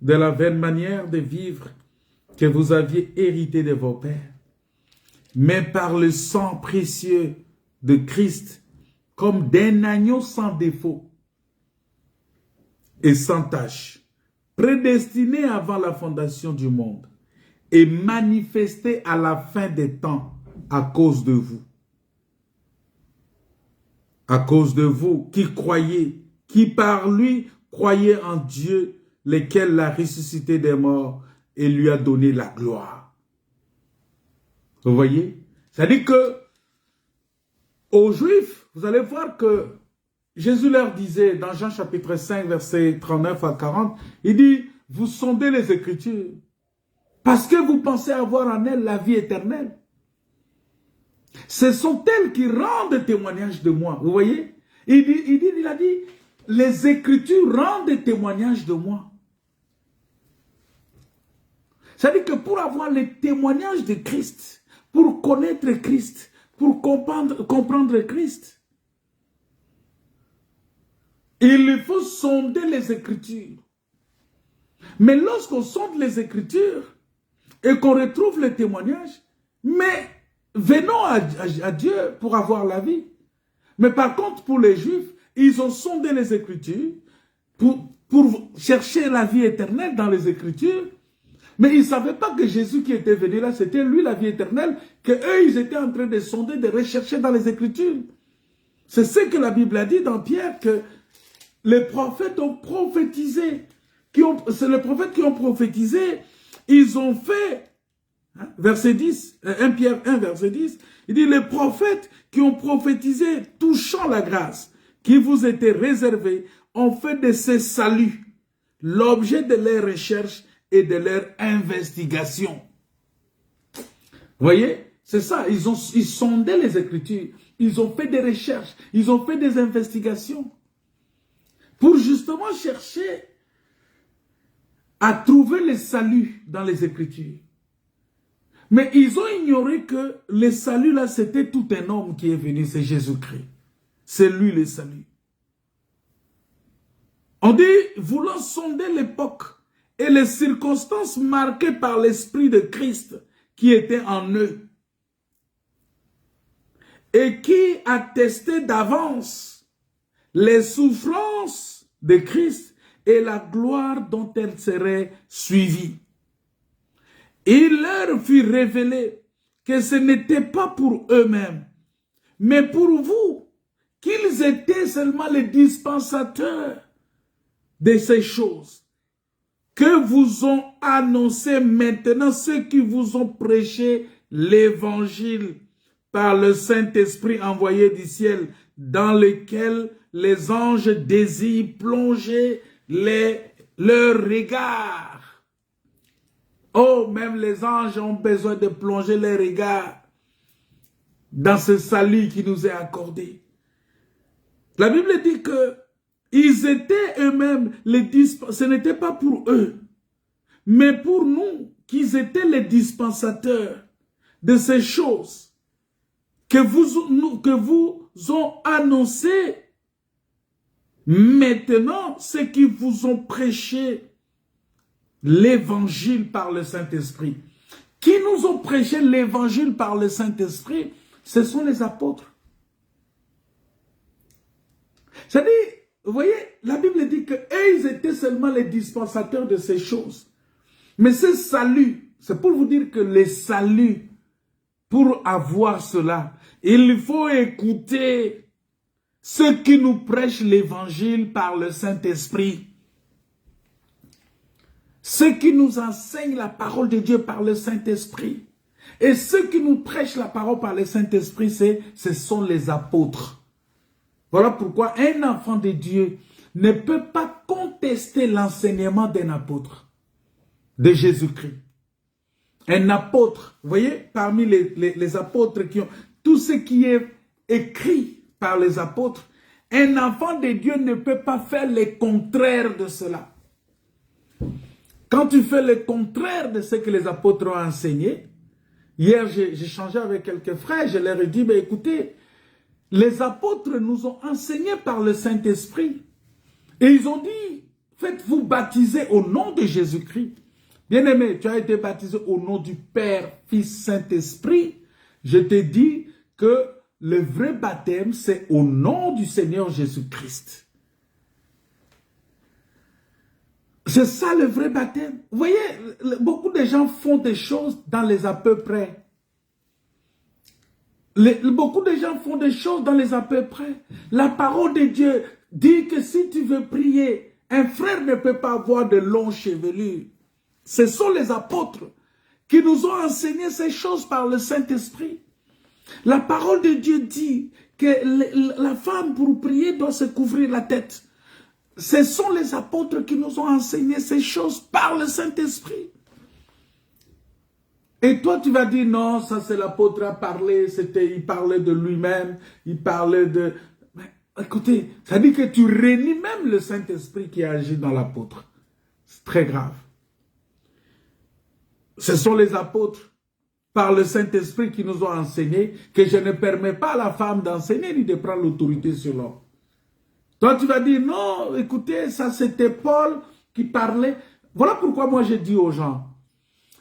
de la vaine manière de vivre que vous aviez hérité de vos pères, mais par le sang précieux de Christ, comme d'un agneau sans défaut et sans tache, prédestiné avant la fondation du monde et manifesté à la fin des temps à cause de vous. À cause de vous qui croyez, qui par lui croyez en Dieu, lequel l'a ressuscité des morts et lui a donné la gloire. Vous voyez? C'est-à-dire que aux Juifs, vous allez voir que Jésus leur disait dans Jean chapitre 5, versets 39 à 40, il dit, vous sondez les Écritures parce que vous pensez avoir en elles la vie éternelle. Ce sont elles qui rendent témoignage de moi. Vous voyez? Il a dit, les Écritures rendent témoignage de moi. C'est-à-dire que pour avoir les témoignages de Christ, pour connaître Christ, pour comprendre Christ, il faut sonder les Écritures. Mais lorsqu'on sonde les Écritures et qu'on retrouve les témoignages, mais venons à Dieu pour avoir la vie. Mais par contre, pour les Juifs, ils ont sondé les Écritures pour chercher la vie éternelle dans les Écritures. Mais ils ne savaient pas que Jésus qui était venu là, c'était lui la vie éternelle, que eux ils étaient en train de sonder, de rechercher dans les Écritures. C'est ce que la Bible a dit dans Pierre, que les prophètes ont prophétisé. C'est les prophètes qui ont prophétisé, ils ont fait, hein, verset 10, 1 Pierre 1, verset 10, il dit, les prophètes qui ont prophétisé touchant la grâce qui vous était réservée, ont fait de ces saluts l'objet de leurs recherches et de leur investigation. Vous voyez, c'est ça, ils sondaient les Écritures, ils ont fait des recherches, ils ont fait des investigations pour justement chercher à trouver le salut dans les Écritures. Mais ils ont ignoré que le salut là, c'était tout un homme qui est venu, c'est Jésus-Christ. C'est lui le salut. On dit, voulant sonder l'époque et les circonstances marquées par l'Esprit de Christ qui était en eux et qui attestait d'avance les souffrances de Christ et la gloire dont elles seraient suivies. Il leur fut révélé que ce n'était pas pour eux-mêmes, mais pour vous, qu'ils étaient seulement les dispensateurs de ces choses, que vous ont annoncé maintenant ceux qui vous ont prêché l'évangile par le Saint-Esprit envoyé du ciel, dans lequel les anges désirent plonger leur regard. Oh, même les anges ont besoin de plonger leur regard dans ce salut qui nous est accordé. La Bible dit que ils étaient eux-mêmes ce n'était pas pour eux, mais pour nous, qu'ils étaient les dispensateurs de ces choses que vous ont annoncé maintenant, ceux qui vous ont prêché l'évangile par le Saint-Esprit. Qui nous ont prêché l'évangile par le Saint-Esprit? Ce sont les apôtres. C'est-à-dire, vous voyez, la Bible dit qu'eux, ils étaient seulement les dispensateurs de ces choses. Mais ce salut, c'est pour vous dire que les saluts, pour avoir cela, il faut écouter ceux qui nous prêchent l'évangile par le Saint-Esprit. Ceux qui nous enseignent la parole de Dieu par le Saint-Esprit. Et ceux qui nous prêchent la parole par le Saint-Esprit, ce sont les apôtres. Voilà pourquoi un enfant de Dieu ne peut pas contester l'enseignement d'un apôtre, de Jésus-Christ. Un apôtre, vous voyez, parmi les apôtres qui ont, tout ce qui est écrit par les apôtres, un enfant de Dieu ne peut pas faire le contraire de cela. Quand tu fais le contraire de ce que les apôtres ont enseigné, hier j'ai changé avec quelques frères, je leur ai dit, mais écoutez, les apôtres nous ont enseigné par le Saint-Esprit. Et ils ont dit, faites-vous baptiser au nom de Jésus-Christ. Bien-aimé, tu as été baptisé au nom du Père, Fils, Saint-Esprit. Je te dis que le vrai baptême, c'est au nom du Seigneur Jésus-Christ. C'est ça le vrai baptême. Vous voyez, beaucoup de gens font des choses dans les à peu près. Beaucoup de gens font des choses dans les à peu près. La parole de Dieu dit que si tu veux prier, un frère ne peut pas avoir de longs chevelures. Ce sont les apôtres qui nous ont enseigné ces choses par le Saint-Esprit. La parole de Dieu dit que la femme pour prier doit se couvrir la tête. Ce sont les apôtres qui nous ont enseigné ces choses par le Saint-Esprit. Et toi, tu vas dire, non, ça c'est l'apôtre a parlé, il parlait de lui-même, il parlait de... Mais, écoutez, ça dit que tu réunis même le Saint-Esprit qui agit dans l'apôtre. C'est très grave. Ce sont les apôtres, par le Saint-Esprit, qui nous ont enseigné que je ne permets pas à la femme d'enseigner ni de prendre l'autorité sur l'homme. Toi, tu vas dire, non, écoutez, ça c'était Paul qui parlait. Voilà pourquoi moi je dis aux gens,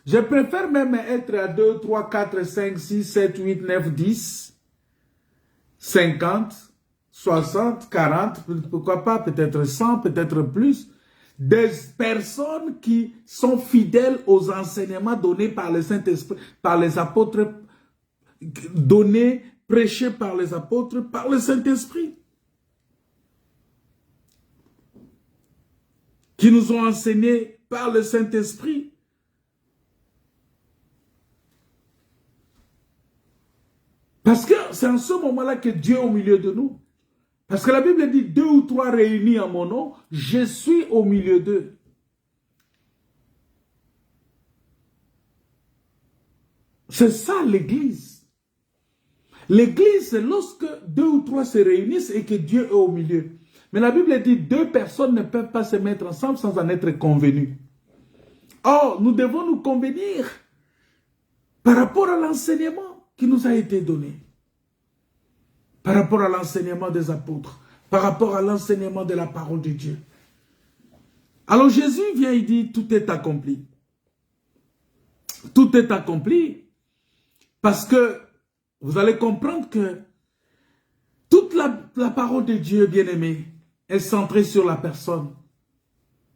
je préfère même être à 2, 3, 4, 5, 6, 7, 8, 9, 10, 50, 60, 40, pourquoi pas, peut-être 100, peut-être plus, des personnes qui sont fidèles aux enseignements donnés par le Saint-Esprit, par les apôtres, donnés, prêchés par les apôtres, par le Saint-Esprit, qui nous ont enseigné par le Saint-Esprit. Parce que c'est en ce moment-là que Dieu est au milieu de nous. Parce que la Bible dit, 2 ou 3 réunis en mon nom, je suis au milieu d'eux. C'est ça l'église. L'église, c'est lorsque 2 ou 3 se réunissent et que Dieu est au milieu. Mais la Bible dit, 2 personnes ne peuvent pas se mettre ensemble sans en être convenus. Or, nous devons nous convenir par rapport à l'enseignement qui nous a été donné. Par rapport à l'enseignement des apôtres, par rapport à l'enseignement de la parole de Dieu. Alors Jésus vient, il dit, tout est accompli. Tout est accompli parce que vous allez comprendre que Toute la parole de Dieu, bien-aimé, est centrée sur la personne.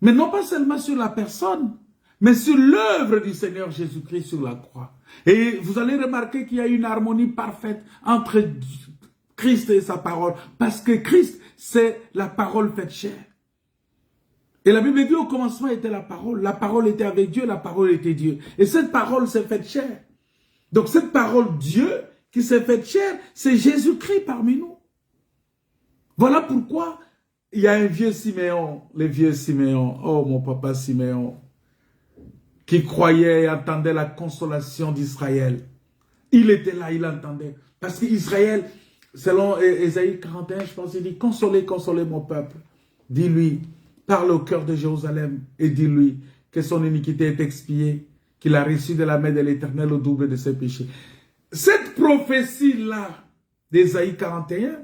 Mais non pas seulement sur la personne, mais sur l'œuvre du Seigneur Jésus-Christ sur la croix. Et vous allez remarquer qu'il y a une harmonie parfaite entre Christ et sa parole. Parce que Christ, c'est la parole faite chair. Et la Bible dit au commencement était la parole était avec Dieu, la parole était Dieu. Et cette parole s'est faite chair. Donc cette parole Dieu qui s'est faite chair, c'est Jésus-Christ parmi nous. Voilà pourquoi il y a un vieux Siméon, le vieux Siméon, oh mon papa Siméon, qui croyait et attendait la consolation d'Israël. Il était là, il entendait. Parce qu'Israël, selon Ésaïe 41, je pense, il dit, consolez, consolez mon peuple. Dis-lui, parle au cœur de Jérusalem et dis-lui que son iniquité est expiée, qu'il a reçu de la main de l'Éternel au double de ses péchés. Cette prophétie-là d'Ésaïe 41,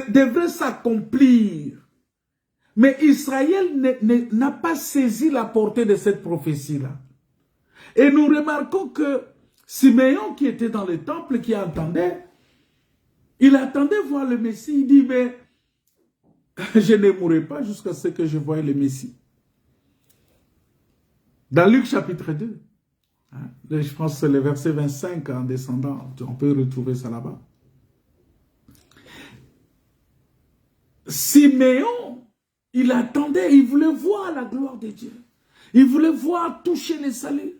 devrait s'accomplir. Mais Israël n'a pas saisi la portée de cette prophétie-là. Et nous remarquons que Siméon, qui était dans le temple, qui attendait, il attendait voir le Messie. Il dit, mais je ne mourrai pas jusqu'à ce que je voie le Messie. Dans Luc chapitre 2, je pense que c'est le verset 25 en descendant, on peut retrouver ça là-bas. Siméon, il attendait, il voulait voir la gloire de Dieu. Il voulait voir toucher les saluts.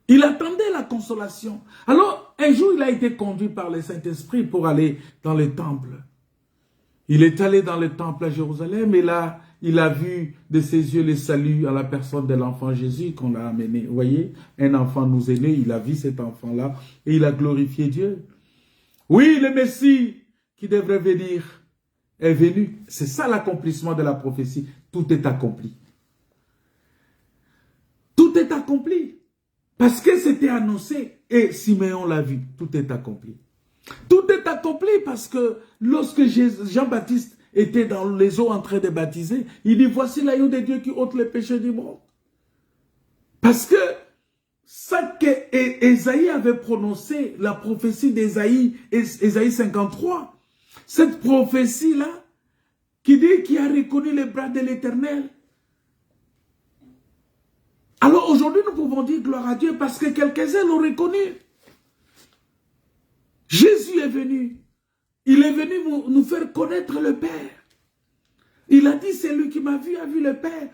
Il attendait la consolation. Alors, un jour, il a été conduit par le Saint-Esprit pour aller dans le temple. Il est allé dans le temple à Jérusalem et là, il a vu de ses yeux les saluts à la personne de l'enfant Jésus qu'on a amené. Vous voyez, un enfant nous est né, il a vu cet enfant-là et il a glorifié Dieu. Oui, le Messie qui devrait venir est venu. C'est ça l'accomplissement de la prophétie. Tout est accompli. Tout est accompli. Parce que c'était annoncé et Siméon l'a vu. Tout est accompli. Tout est accompli parce que lorsque Jean-Baptiste était dans les eaux en train de baptiser, il dit, voici l'agneau de Dieu qui ôte les péchés du monde. Parce que ça que Ésaïe avait prononcé, la prophétie d'Ésaïe, Ésaïe 53, cette prophétie-là, qui dit qu'il a reconnu les bras de l'Éternel. Alors aujourd'hui, nous pouvons dire gloire à Dieu parce que quelques-uns l'ont reconnu. Jésus est venu. Il est venu nous faire connaître le Père. Il a dit, c'est lui qui m'a vu, a vu le Père.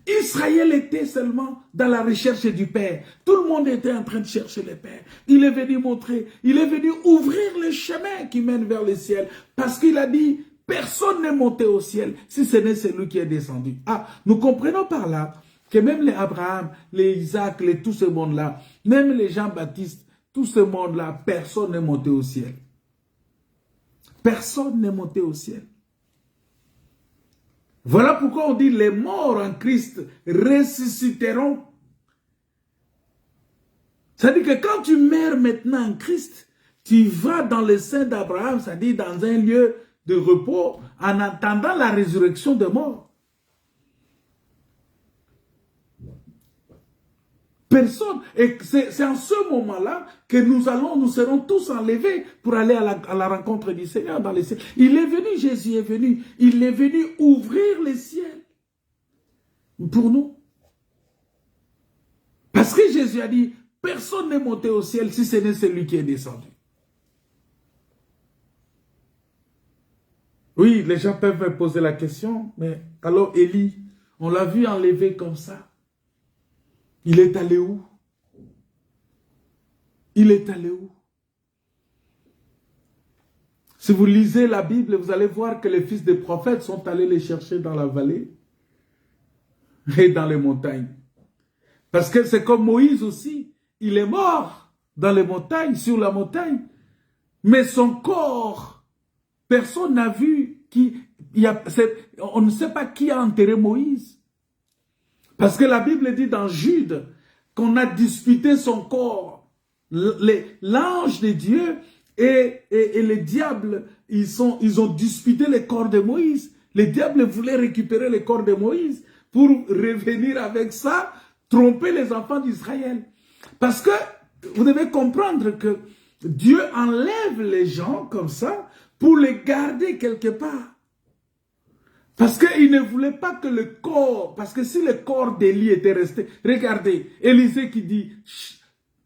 Israël était seulement dans la recherche du Père. Tout le monde était en train de chercher le Père. Il est venu montrer, il est venu ouvrir le chemin qui mène vers le ciel. Parce qu'il a dit, personne n'est monté au ciel si ce n'est celui qui est descendu. Ah, nous comprenons par là que même les Abraham, les Isaac, tout ce monde-là, même les Jean-Baptiste, tout ce monde-là, personne n'est monté au ciel. Personne n'est monté au ciel. Voilà pourquoi on dit les morts en Christ ressusciteront. C'est-à-dire que quand tu meurs maintenant en Christ, tu vas dans le sein d'Abraham, c'est-à-dire dans un lieu de repos, en attendant la résurrection des morts. Personne. Et c'est en ce moment-là que nous serons tous enlevés pour aller à la rencontre du Seigneur dans les cieux. Il est venu, Jésus est venu. Il est venu ouvrir les ciels pour nous. Parce que Jésus a dit, personne n'est monté au ciel si ce n'est celui qui est descendu. Oui, les gens peuvent me poser la question, mais alors Élie, on l'a vu enlevé comme ça. Il est allé où? Il est allé où? Si vous lisez la Bible, vous allez voir que les fils des prophètes sont allés les chercher dans la vallée et dans les montagnes. Parce que c'est comme Moïse aussi. Il est mort dans les montagnes, sur la montagne. Mais son corps, personne n'a vu on ne sait pas qui a enterré Moïse. Parce que la Bible dit dans Jude qu'on a disputé son corps. L'ange de Dieu et le diable, ils ont disputé le corps de Moïse. Le diable voulait récupérer le corps de Moïse pour revenir avec ça, tromper les enfants d'Israël. Parce que vous devez comprendre que Dieu enlève les gens comme ça pour les garder quelque part. Parce qu'il ne voulait pas que le corps, parce que si le corps d'Élie était resté, regardez, Élisée qui dit,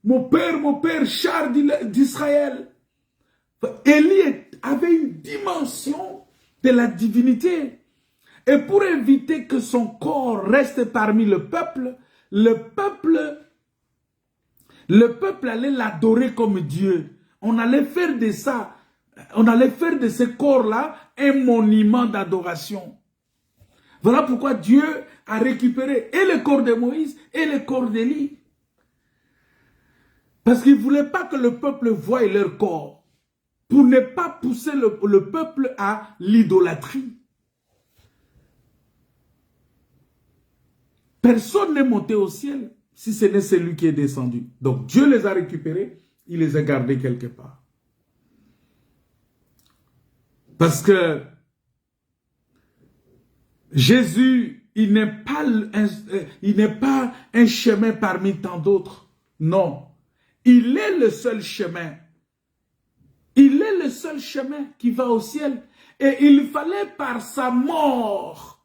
mon père, char d'Israël. Élie avait une dimension de la divinité. Et pour éviter que son corps reste parmi le peuple allait l'adorer comme Dieu. On allait faire de ça, on allait faire de ce corps-là un monument d'adoration. Voilà pourquoi Dieu a récupéré et le corps de Moïse et le corps d'Élie. Parce qu'il ne voulait pas que le peuple voie leur corps, pour ne pas pousser le peuple à l'idolâtrie. Personne n'est monté au ciel si ce n'est celui qui est descendu. Donc Dieu les a récupérés, il les a gardés quelque part. Parce que Jésus, il n'est pas un chemin parmi tant d'autres. Non. Il est le seul chemin. Il est le seul chemin qui va au ciel. Et il fallait par sa mort,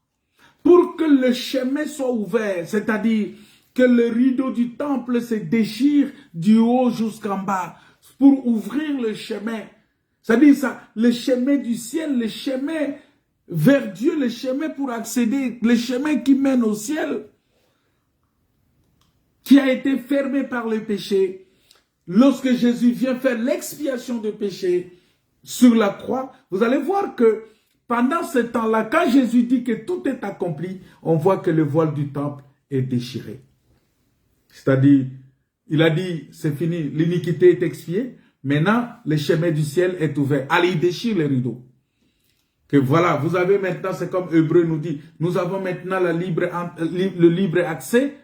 pour que le chemin soit ouvert, c'est-à-dire que le rideau du temple se déchire du haut jusqu'en bas, pour ouvrir le chemin. C'est-à-dire ça, le chemin du ciel, le chemin vers Dieu, le chemin pour accéder, le chemin qui mène au ciel, qui a été fermé par le péché. Lorsque Jésus vient faire l'expiation de péché sur la croix, vous allez voir que pendant ce temps-là, quand Jésus dit que tout est accompli, on voit que le voile du temple est déchiré. C'est-à-dire, il a dit, c'est fini, l'iniquité est expiée, maintenant, le chemin du ciel est ouvert. Allez, il déchire les rideaux. Que voilà, vous avez maintenant, c'est comme Hébreu nous dit, nous avons maintenant le libre accès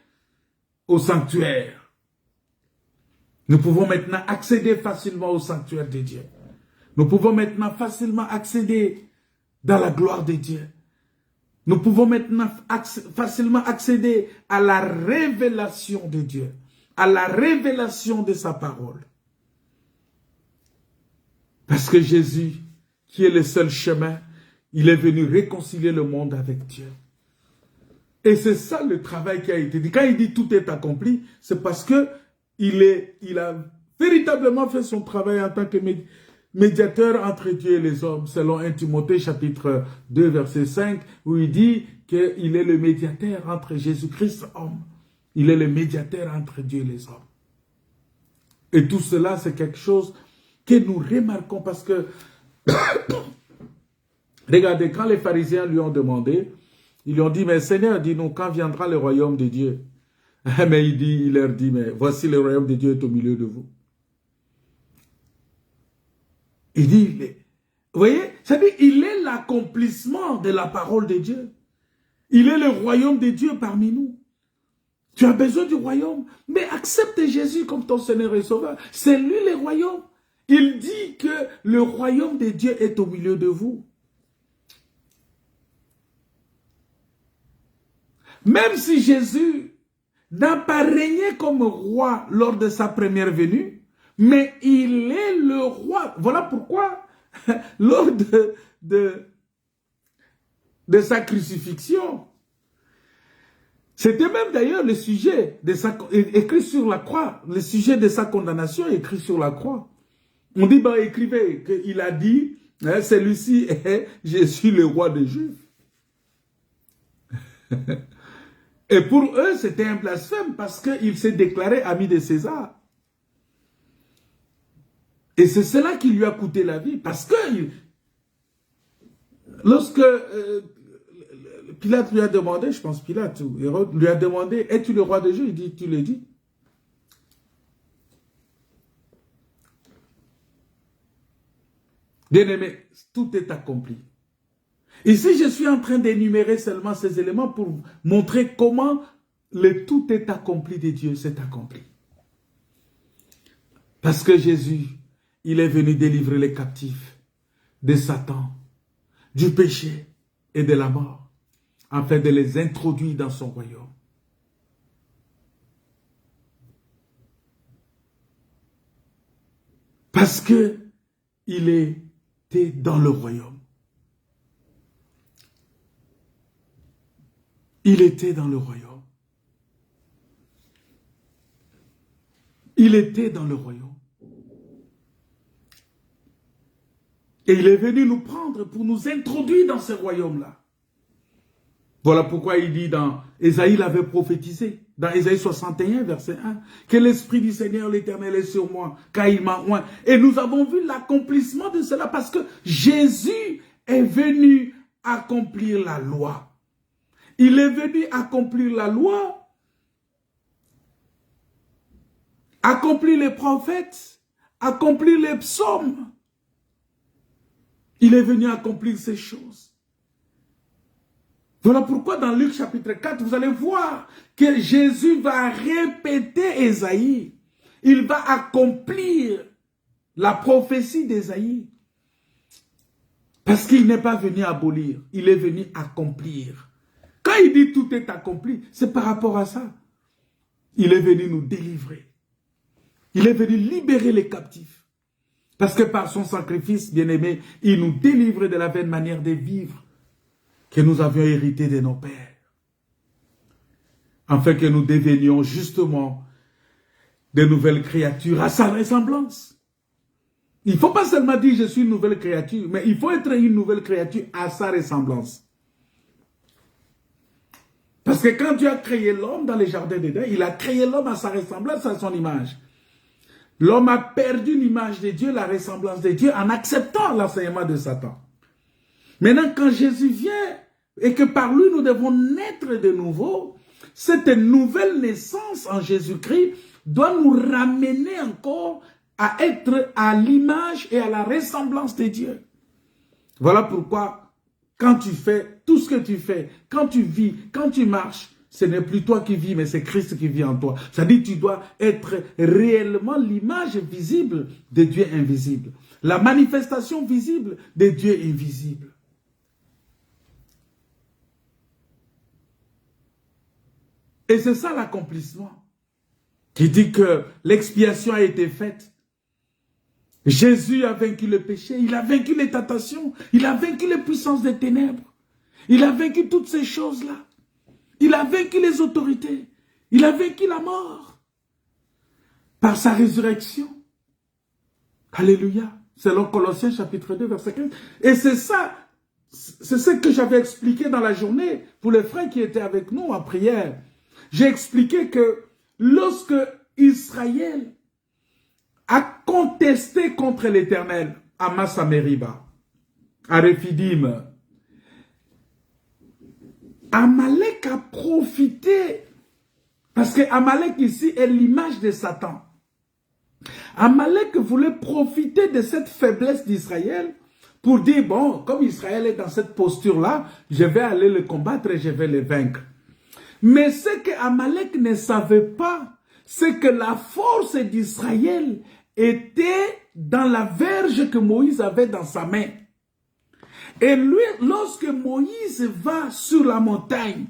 au sanctuaire. Nous pouvons maintenant accéder facilement au sanctuaire de Dieu. Nous pouvons maintenant facilement accéder dans la gloire de Dieu. Nous pouvons maintenant facilement accéder à la révélation de Dieu, à la révélation de sa parole. Parce que Jésus, qui est le seul chemin, il est venu réconcilier le monde avec Dieu. Et c'est ça le travail qui a été dit. Quand il dit tout est accompli, c'est parce que il a véritablement fait son travail en tant que médiateur entre Dieu et les hommes, selon 1 Timothée chapitre 2 verset 5, où il dit qu'il est le médiateur entre Jésus-Christ homme. Il est le médiateur entre Dieu et les hommes. Et tout cela, c'est quelque chose que nous remarquons parce que, regardez, quand les pharisiens lui ont demandé, ils lui ont dit, mais Seigneur, dis-nous, quand viendra le royaume de Dieu? Mais il leur dit, mais voici le royaume de Dieu est au milieu de vous. Il dit, vous voyez, c'est-à-dire, il est l'accomplissement de la parole de Dieu. Il est le royaume de Dieu parmi nous. Tu as besoin du royaume, mais accepte Jésus comme ton Seigneur et Sauveur. C'est lui le royaume. Il dit que le royaume de Dieu est au milieu de vous. Même si Jésus n'a pas régné comme roi lors de sa première venue, mais il est le roi. Voilà pourquoi, lors de sa crucifixion, c'était même d'ailleurs le sujet de écrit sur la croix, le sujet de sa condamnation écrit sur la croix. On dit, bah, écrivez qu'il a dit, hein, celui-ci est, je suis le roi des Juifs. Et pour eux, c'était un blasphème parce qu'il s'est déclaré ami de César. Et c'est cela qui lui a coûté la vie. Parce que lorsque Pilate lui a demandé, je pense Pilate ou Hérode, lui a demandé, es-tu le roi des Juifs? Il dit, tu le dis. Bien-aimé, tout est accompli. Ici, je suis en train d'énumérer seulement ces éléments pour montrer comment le tout est accompli de Dieu s'est accompli. Parce que Jésus, il est venu délivrer les captifs de Satan, du péché et de la mort, afin de les introduire dans son royaume. Parce que il était dans le royaume. Il était dans le royaume. Il était dans le royaume. Et il est venu nous prendre pour nous introduire dans ce royaume-là. Voilà pourquoi il dit dans Ésaïe l'avait prophétisé, dans Ésaïe 61, verset 1, que l'Esprit du Seigneur l'Éternel est sur moi, car il m'a oint. Et nous avons vu l'accomplissement de cela parce que Jésus est venu accomplir la loi. Il est venu accomplir la loi, accomplir les prophètes, accomplir les psaumes. Il est venu accomplir ces choses. Voilà pourquoi dans Luc chapitre 4, vous allez voir que Jésus va répéter Ésaïe. Il va accomplir la prophétie d'Ésaïe. Parce qu'il n'est pas venu abolir, il est venu accomplir. Quand il dit tout est accompli, c'est par rapport à ça. Il est venu nous délivrer. Il est venu libérer les captifs. Parce que par son sacrifice, bien-aimé, il nous délivre de la vaine manière de vivre que nous avions hérité de nos pères. Afin que nous devenions justement de nouvelles créatures à sa ressemblance. Il ne faut pas seulement dire je suis une nouvelle créature, mais il faut être une nouvelle créature à sa ressemblance. Parce que quand Dieu a créé l'homme dans les jardins d'Éden, il a créé l'homme à sa ressemblance, à son image. L'homme a perdu l'image de Dieu, la ressemblance de Dieu, en acceptant l'enseignement de Satan. Maintenant, quand Jésus vient, et que par lui nous devons naître de nouveau, cette nouvelle naissance en Jésus-Christ doit nous ramener encore à être à l'image et à la ressemblance de Dieu. Voilà pourquoi, quand tu fais tout ce que tu fais, quand tu vis, quand tu marches, ce n'est plus toi qui vis, mais c'est Christ qui vit en toi. C'est-à-dire que tu dois être réellement l'image visible de Dieu invisible. La manifestation visible de Dieu invisible. Et c'est ça l'accomplissement. Qui dit que l'expiation a été faite. Jésus a vaincu le péché, il a vaincu les tentations, il a vaincu les puissances des ténèbres. Il a vaincu toutes ces choses-là. Il a vaincu les autorités. Il a vaincu la mort. Par sa résurrection. Alléluia. Selon Colossiens chapitre 2, verset 15. Et c'est ça, c'est ce que j'avais expliqué dans la journée pour les frères qui étaient avec nous en prière. J'ai expliqué que lorsque Israël a contesté contre l'Éternel à Massa Meriba, à Rephidim, Amalek a profité, parce que Amalek ici est l'image de Satan. Amalek voulait profiter de cette faiblesse d'Israël pour dire, bon, comme Israël est dans cette posture-là, je vais aller le combattre et je vais le vaincre. Mais ce que Amalek ne savait pas, c'est que la force d'Israël était dans la verge que Moïse avait dans sa main. Et lui, lorsque Moïse va sur la montagne,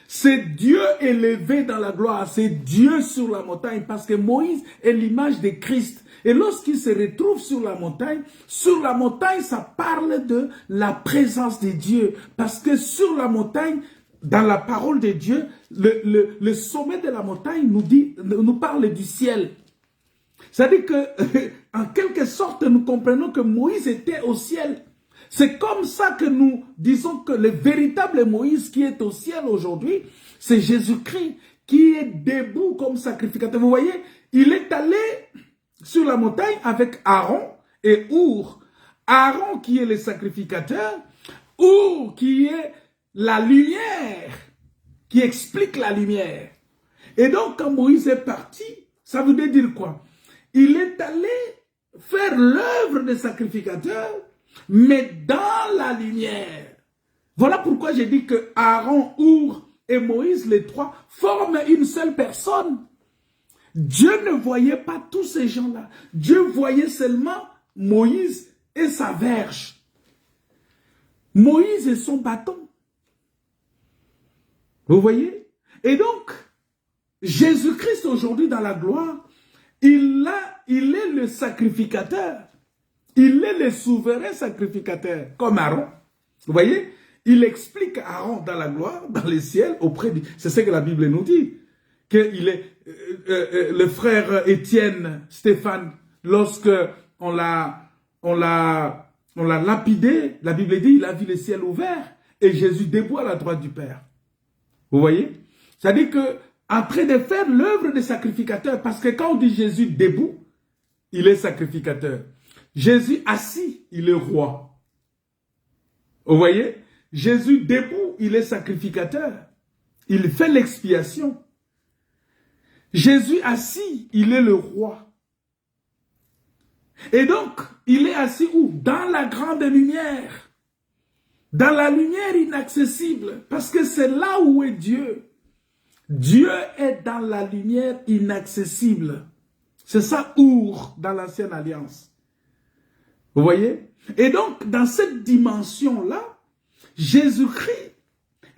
c'est Dieu élevé dans la gloire, c'est Dieu sur la montagne, parce que Moïse est l'image de Christ. Et lorsqu'il se retrouve sur la montagne, ça parle de la présence de Dieu. Parce que sur la montagne, dans la parole de Dieu, le sommet de la montagne nous parle du ciel. C'est-à-dire que, en quelque sorte, nous comprenons que Moïse était au ciel. C'est comme ça que nous disons que le véritable Moïse qui est au ciel aujourd'hui, c'est Jésus-Christ qui est debout comme sacrificateur. Vous voyez, il est allé sur la montagne avec Aaron et Our. Aaron qui est le sacrificateur, Our qui est la lumière, qui explique la lumière. Et donc quand Moïse est parti, ça veut dire quoi? Il est allé faire l'œuvre de sacrificateur, mais dans la lumière. Voilà pourquoi j'ai dit que Aaron, Our et Moïse, les trois, forment une seule personne. Dieu ne voyait pas tous ces gens-là. Dieu voyait seulement Moïse et sa verge. Moïse et son bâton. Vous voyez? Et donc, Jésus-Christ aujourd'hui dans la gloire, il est le sacrificateur. Il est le souverain sacrificateur, comme Aaron. Vous voyez? Il explique à Aaron dans la gloire, dans les ciels, auprès du... C'est ce que la Bible nous dit. Qu'il est... le frère Étienne, Stéphane, lorsque on l'a lapidé, la Bible dit, il a vu les ciels ouverts et Jésus debout à la droite du Père. Vous voyez? C'est-à-dire que en train de faire l'œuvre des sacrificateurs, parce que quand on dit Jésus debout, il est sacrificateur. Jésus assis, il est roi. Vous voyez? Jésus debout, il est sacrificateur. Il fait l'expiation. Jésus assis, il est le roi. Et donc, il est assis où? Dans la grande lumière. Dans la lumière inaccessible. Parce que c'est là où est Dieu. Dieu est dans la lumière inaccessible. C'est ça, Our, dans l'ancienne alliance. Vous voyez? Et donc, dans cette dimension-là, Jésus-Christ,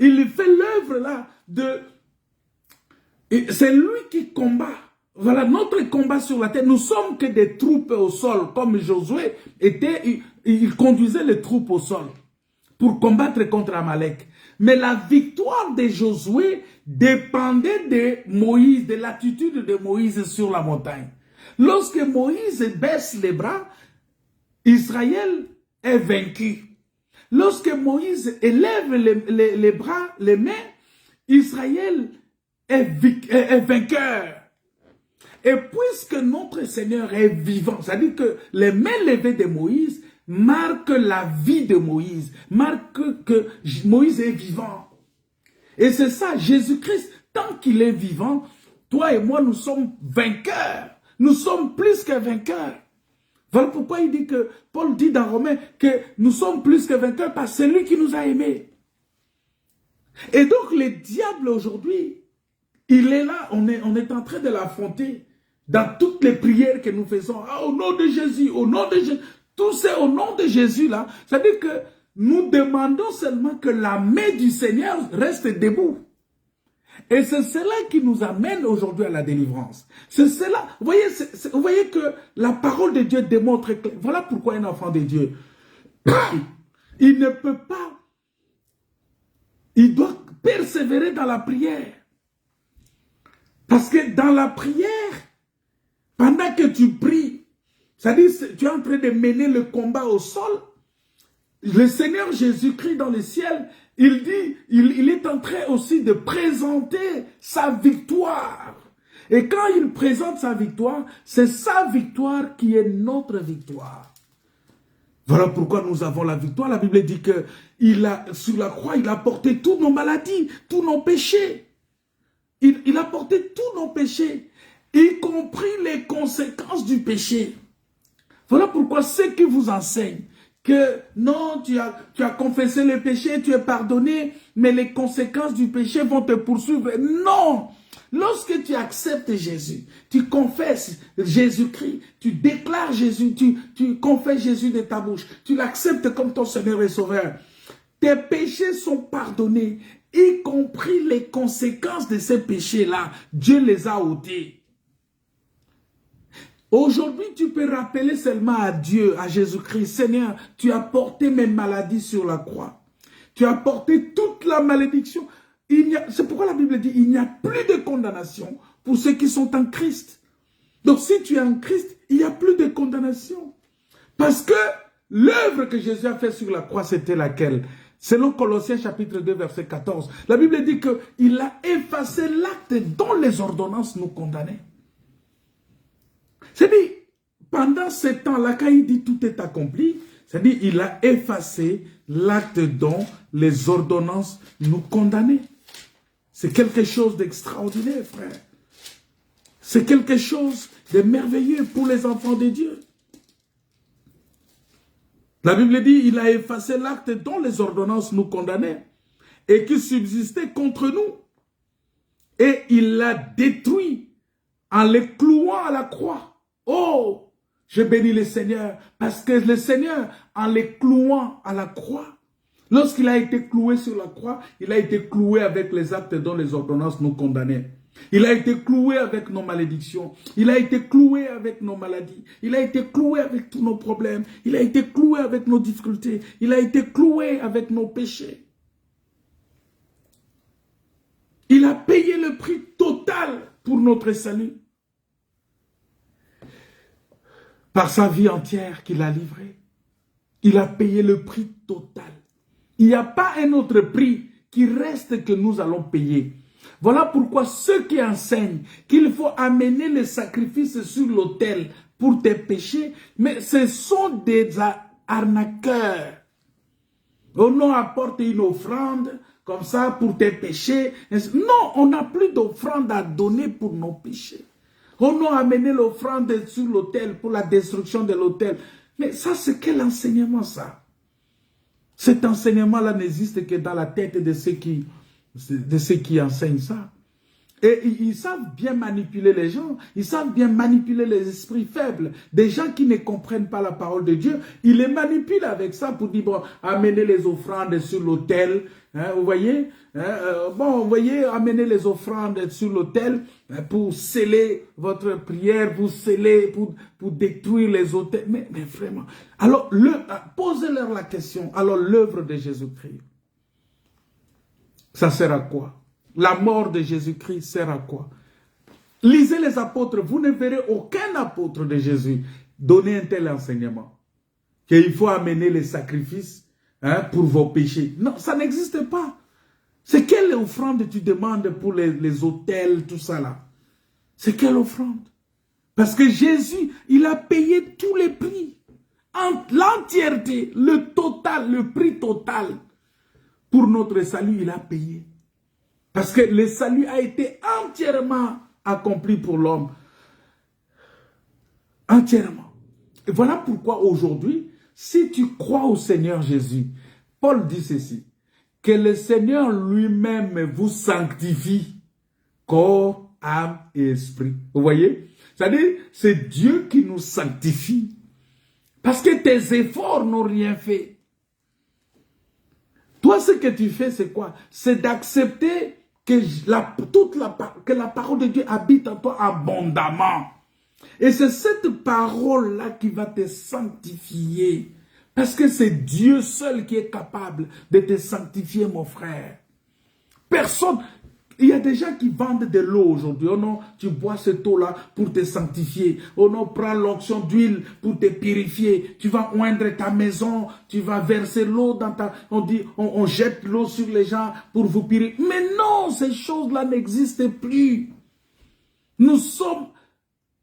il fait l'œuvre là de... C'est lui qui combat. Voilà, notre combat sur la terre. Nous sommes que des troupes au sol, comme Josué était, il conduisait les troupes au sol pour combattre contre Amalek. Mais la victoire de Josué dépendait de Moïse, de l'attitude de Moïse sur la montagne. Lorsque Moïse baisse les bras, Israël est vaincu. Lorsque Moïse élève les bras, les mains, Israël est vainqueur. Et puisque notre Seigneur est vivant, c'est-à-dire que les mains levées de Moïse marquent la vie de Moïse, marquent que Moïse est vivant. Et c'est ça, Jésus-Christ, tant qu'il est vivant, toi et moi, nous sommes vainqueurs. Nous sommes plus que vainqueurs. Voilà pourquoi il dit que, Paul dit dans Romains, que nous sommes plus que vainqueurs par celui qui nous a aimés. Et donc, le diable aujourd'hui, il est là, on est en train de l'affronter dans toutes les prières que nous faisons. Ah, au nom de Jésus, au nom de Jésus. Tout c'est au nom de Jésus là. C'est-à-dire que nous demandons seulement que la main du Seigneur reste debout. Et c'est cela qui nous amène aujourd'hui à la délivrance. C'est cela. Vous voyez que la parole de Dieu démontre que voilà pourquoi un enfant de Dieu, il ne peut pas, il doit persévérer dans la prière. Parce que dans la prière, pendant que tu pries, c'est-à-dire tu es en train de mener le combat au sol, le Seigneur Jésus-Christ dans le ciel, il dit, il est en train aussi de présenter sa victoire. Et quand il présente sa victoire, c'est sa victoire qui est notre victoire. Voilà pourquoi nous avons la victoire. La Bible dit que sur la croix, il a porté toutes nos maladies, tous nos péchés. Il a porté tous nos péchés, y compris les conséquences du péché. Voilà pourquoi ceux qui vous enseignent que non, tu as confessé le péché, tu es pardonné, mais les conséquences du péché vont te poursuivre. Non! Lorsque tu acceptes Jésus, tu confesses Jésus-Christ, tu déclares Jésus, tu confesses Jésus de ta bouche, tu l'acceptes comme ton Seigneur et Sauveur, tes péchés sont pardonnés, y compris les conséquences de ces péchés-là. Dieu les a ôtés. Aujourd'hui, tu peux rappeler seulement à Dieu, à Jésus-Christ, Seigneur, tu as porté mes maladies sur la croix. Tu as porté toute la malédiction. C'est pourquoi la Bible dit, il n'y a plus de condamnation pour ceux qui sont en Christ. Donc si tu es en Christ, il n'y a plus de condamnation. Parce que l'œuvre que Jésus a faite sur la croix, c'était laquelle? Selon Colossiens chapitre 2, verset 14, la Bible dit qu'il a effacé l'acte dont les ordonnances nous condamnaient. C'est-à-dire, pendant ce temps-là, quand il dit tout est accompli, c'est-à-dire il a effacé l'acte dont les ordonnances nous condamnaient. C'est quelque chose d'extraordinaire, frère. C'est quelque chose de merveilleux pour les enfants de Dieu. La Bible dit, il a effacé l'acte dont les ordonnances nous condamnaient et qui subsistait contre nous. Et il l'a détruit en les clouant à la croix. Oh, je bénis le Seigneur, parce que le Seigneur, en les clouant à la croix, lorsqu'il a été cloué sur la croix, il a été cloué avec les actes dont les ordonnances nous condamnaient. Il a été cloué avec nos malédictions. Il a été cloué avec nos maladies. Il a été cloué avec tous nos problèmes. Il a été cloué avec nos difficultés. Il a été cloué avec nos péchés. Il a payé le prix total pour notre salut. Par sa vie entière qu'il a livrée. Il a payé le prix total. Il n'y a pas un autre prix qui reste que nous allons payer. Voilà pourquoi ceux qui enseignent qu'il faut amener les sacrifices sur l'autel pour tes péchés, mais ce sont des arnaqueurs. On apporte une offrande comme ça pour tes péchés. Non, on n'a plus d'offrande à donner pour nos péchés. On a amené l'offrande sur l'autel pour la destruction de l'autel. Mais ça, c'est quel enseignement ça? Cet enseignement-là n'existe que dans la tête de ceux qui enseignent ça. Et ils savent bien manipuler les gens, ils savent bien manipuler les esprits faibles. Des gens qui ne comprennent pas la parole de Dieu, ils les manipulent avec ça pour dire, bon, amenez les offrandes sur l'autel. Hein, vous voyez, vous voyez, amener les offrandes sur l'autel pour sceller votre prière, pour sceller, pour détruire les autels. Mais vraiment. Alors, posez-leur la question. Alors, l'œuvre de Jésus-Christ, ça sert à quoi? La mort de Jésus-Christ sert à quoi? Lisez les apôtres, vous ne verrez aucun apôtre de Jésus donner un tel enseignement. Qu'il faut amener les sacrifices pour vos péchés. Non, ça n'existe pas. C'est quelle offrande tu demandes pour les autels, tout ça là? C'est quelle offrande? Parce que Jésus, il a payé tous les prix. L'entièreté, le total, le prix total. Pour notre salut, il a payé. Parce que le salut a été entièrement accompli pour l'homme. Entièrement. Et voilà pourquoi aujourd'hui, si tu crois au Seigneur Jésus, Paul dit ceci, que le Seigneur lui-même vous sanctifie, corps, âme et esprit. Vous voyez? C'est-à-dire, c'est Dieu qui nous sanctifie. Parce que tes efforts n'ont rien fait. Toi, ce que tu fais, c'est quoi? C'est d'accepter que la parole de Dieu habite en toi abondamment. Et c'est cette parole-là qui va te sanctifier. Parce que c'est Dieu seul qui est capable de te sanctifier, mon frère. Personne. Il y a des gens qui vendent de l'eau aujourd'hui. Oh non, tu bois cette eau-là pour te sanctifier. Oh non, prends l'onction d'huile pour te purifier. Tu vas oindre ta maison. Tu vas verser l'eau dans ta... On jette l'eau sur les gens pour vous purifier. Mais non, ces choses-là n'existent plus. Nous sommes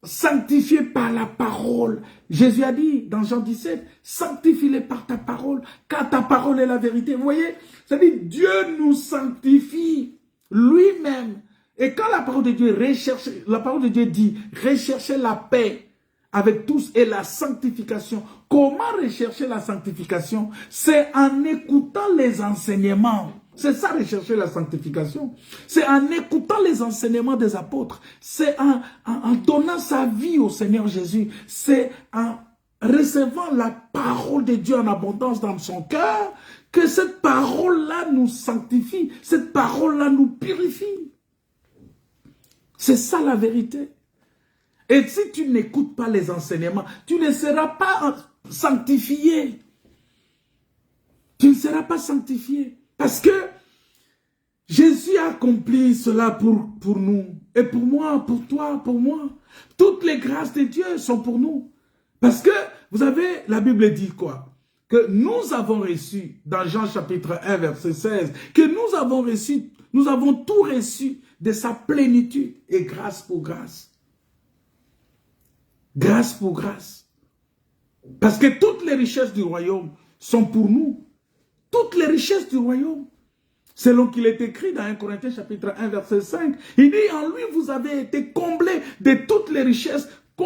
sanctifiés par la parole. Jésus a dit dans Jean 17, sanctifie-les par ta parole, car ta parole est la vérité. Vous voyez, c'est-à-dire Dieu nous sanctifie lui-même. Et quand la parole de Dieu dit, recherchez la paix avec tous et la sanctification. Comment rechercher la sanctification? C'est en écoutant les enseignements. C'est ça, rechercher la sanctification. C'est en écoutant les enseignements des apôtres. C'est en donnant sa vie au Seigneur Jésus. C'est en recevant la parole de Dieu en abondance dans son cœur que cette parole-là nous sanctifie. Cette parole-là nous purifie. C'est ça la vérité. Et si tu n'écoutes pas les enseignements, tu ne seras pas sanctifié. Tu ne seras pas sanctifié. Parce que Jésus a accompli cela pour nous. Et pour moi, pour toi, pour moi. Toutes les grâces de Dieu sont pour nous. Parce que, vous savez, la Bible dit quoi? Que nous avons reçu, dans Jean chapitre 1, verset 16, que nous avons tout reçu de sa plénitude et grâce pour grâce. Grâce pour grâce. Parce que toutes les richesses du royaume sont pour nous. Toutes les richesses du royaume. Selon qu'il est écrit dans 1 Corinthiens chapitre 1 verset 5. Il dit en lui vous avez été comblés de toutes les richesses qui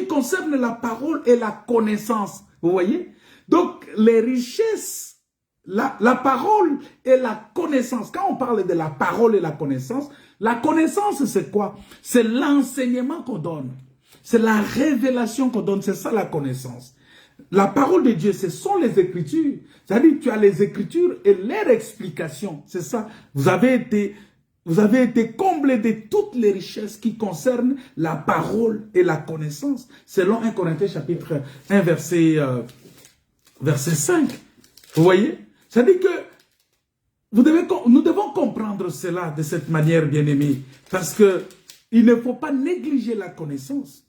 concernent la parole et la connaissance. Vous voyez? Donc les richesses, la parole et la connaissance. Quand on parle de la parole et la connaissance c'est quoi? C'est l'enseignement qu'on donne. C'est la révélation qu'on donne. C'est ça la connaissance. La parole de Dieu, ce sont les Écritures. C'est-à-dire, tu as les Écritures et leur explication. C'est ça. Vous avez été vous avez été comblés de toutes les richesses qui concernent la parole et la connaissance, selon 1 Corinthiens chapitre 1, verset 5. Vous voyez? C'est-à-dire que nous devons comprendre cela de cette manière, bien-aimés, parce que il ne faut pas négliger la connaissance.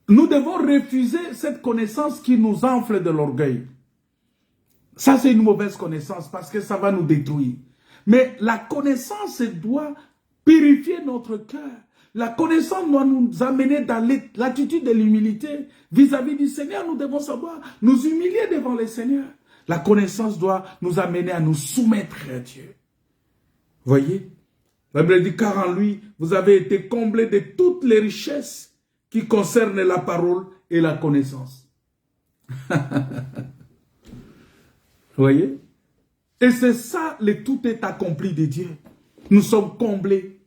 Nous devons refuser cette connaissance qui nous enfle de l'orgueil. Ça, c'est une mauvaise connaissance parce que ça va nous détruire. Mais la connaissance doit purifier notre cœur. La connaissance doit nous amener dans l'attitude de l'humilité vis-à-vis du Seigneur. Nous devons savoir nous humilier devant le Seigneur. La connaissance doit nous amener à nous soumettre à Dieu. Voyez? La Bible dit, car en lui, vous avez été comblés de toutes les richesses qui concernent la parole et la connaissance. Vous voyez? Et c'est ça, le tout est accompli de Dieu. Nous sommes comblés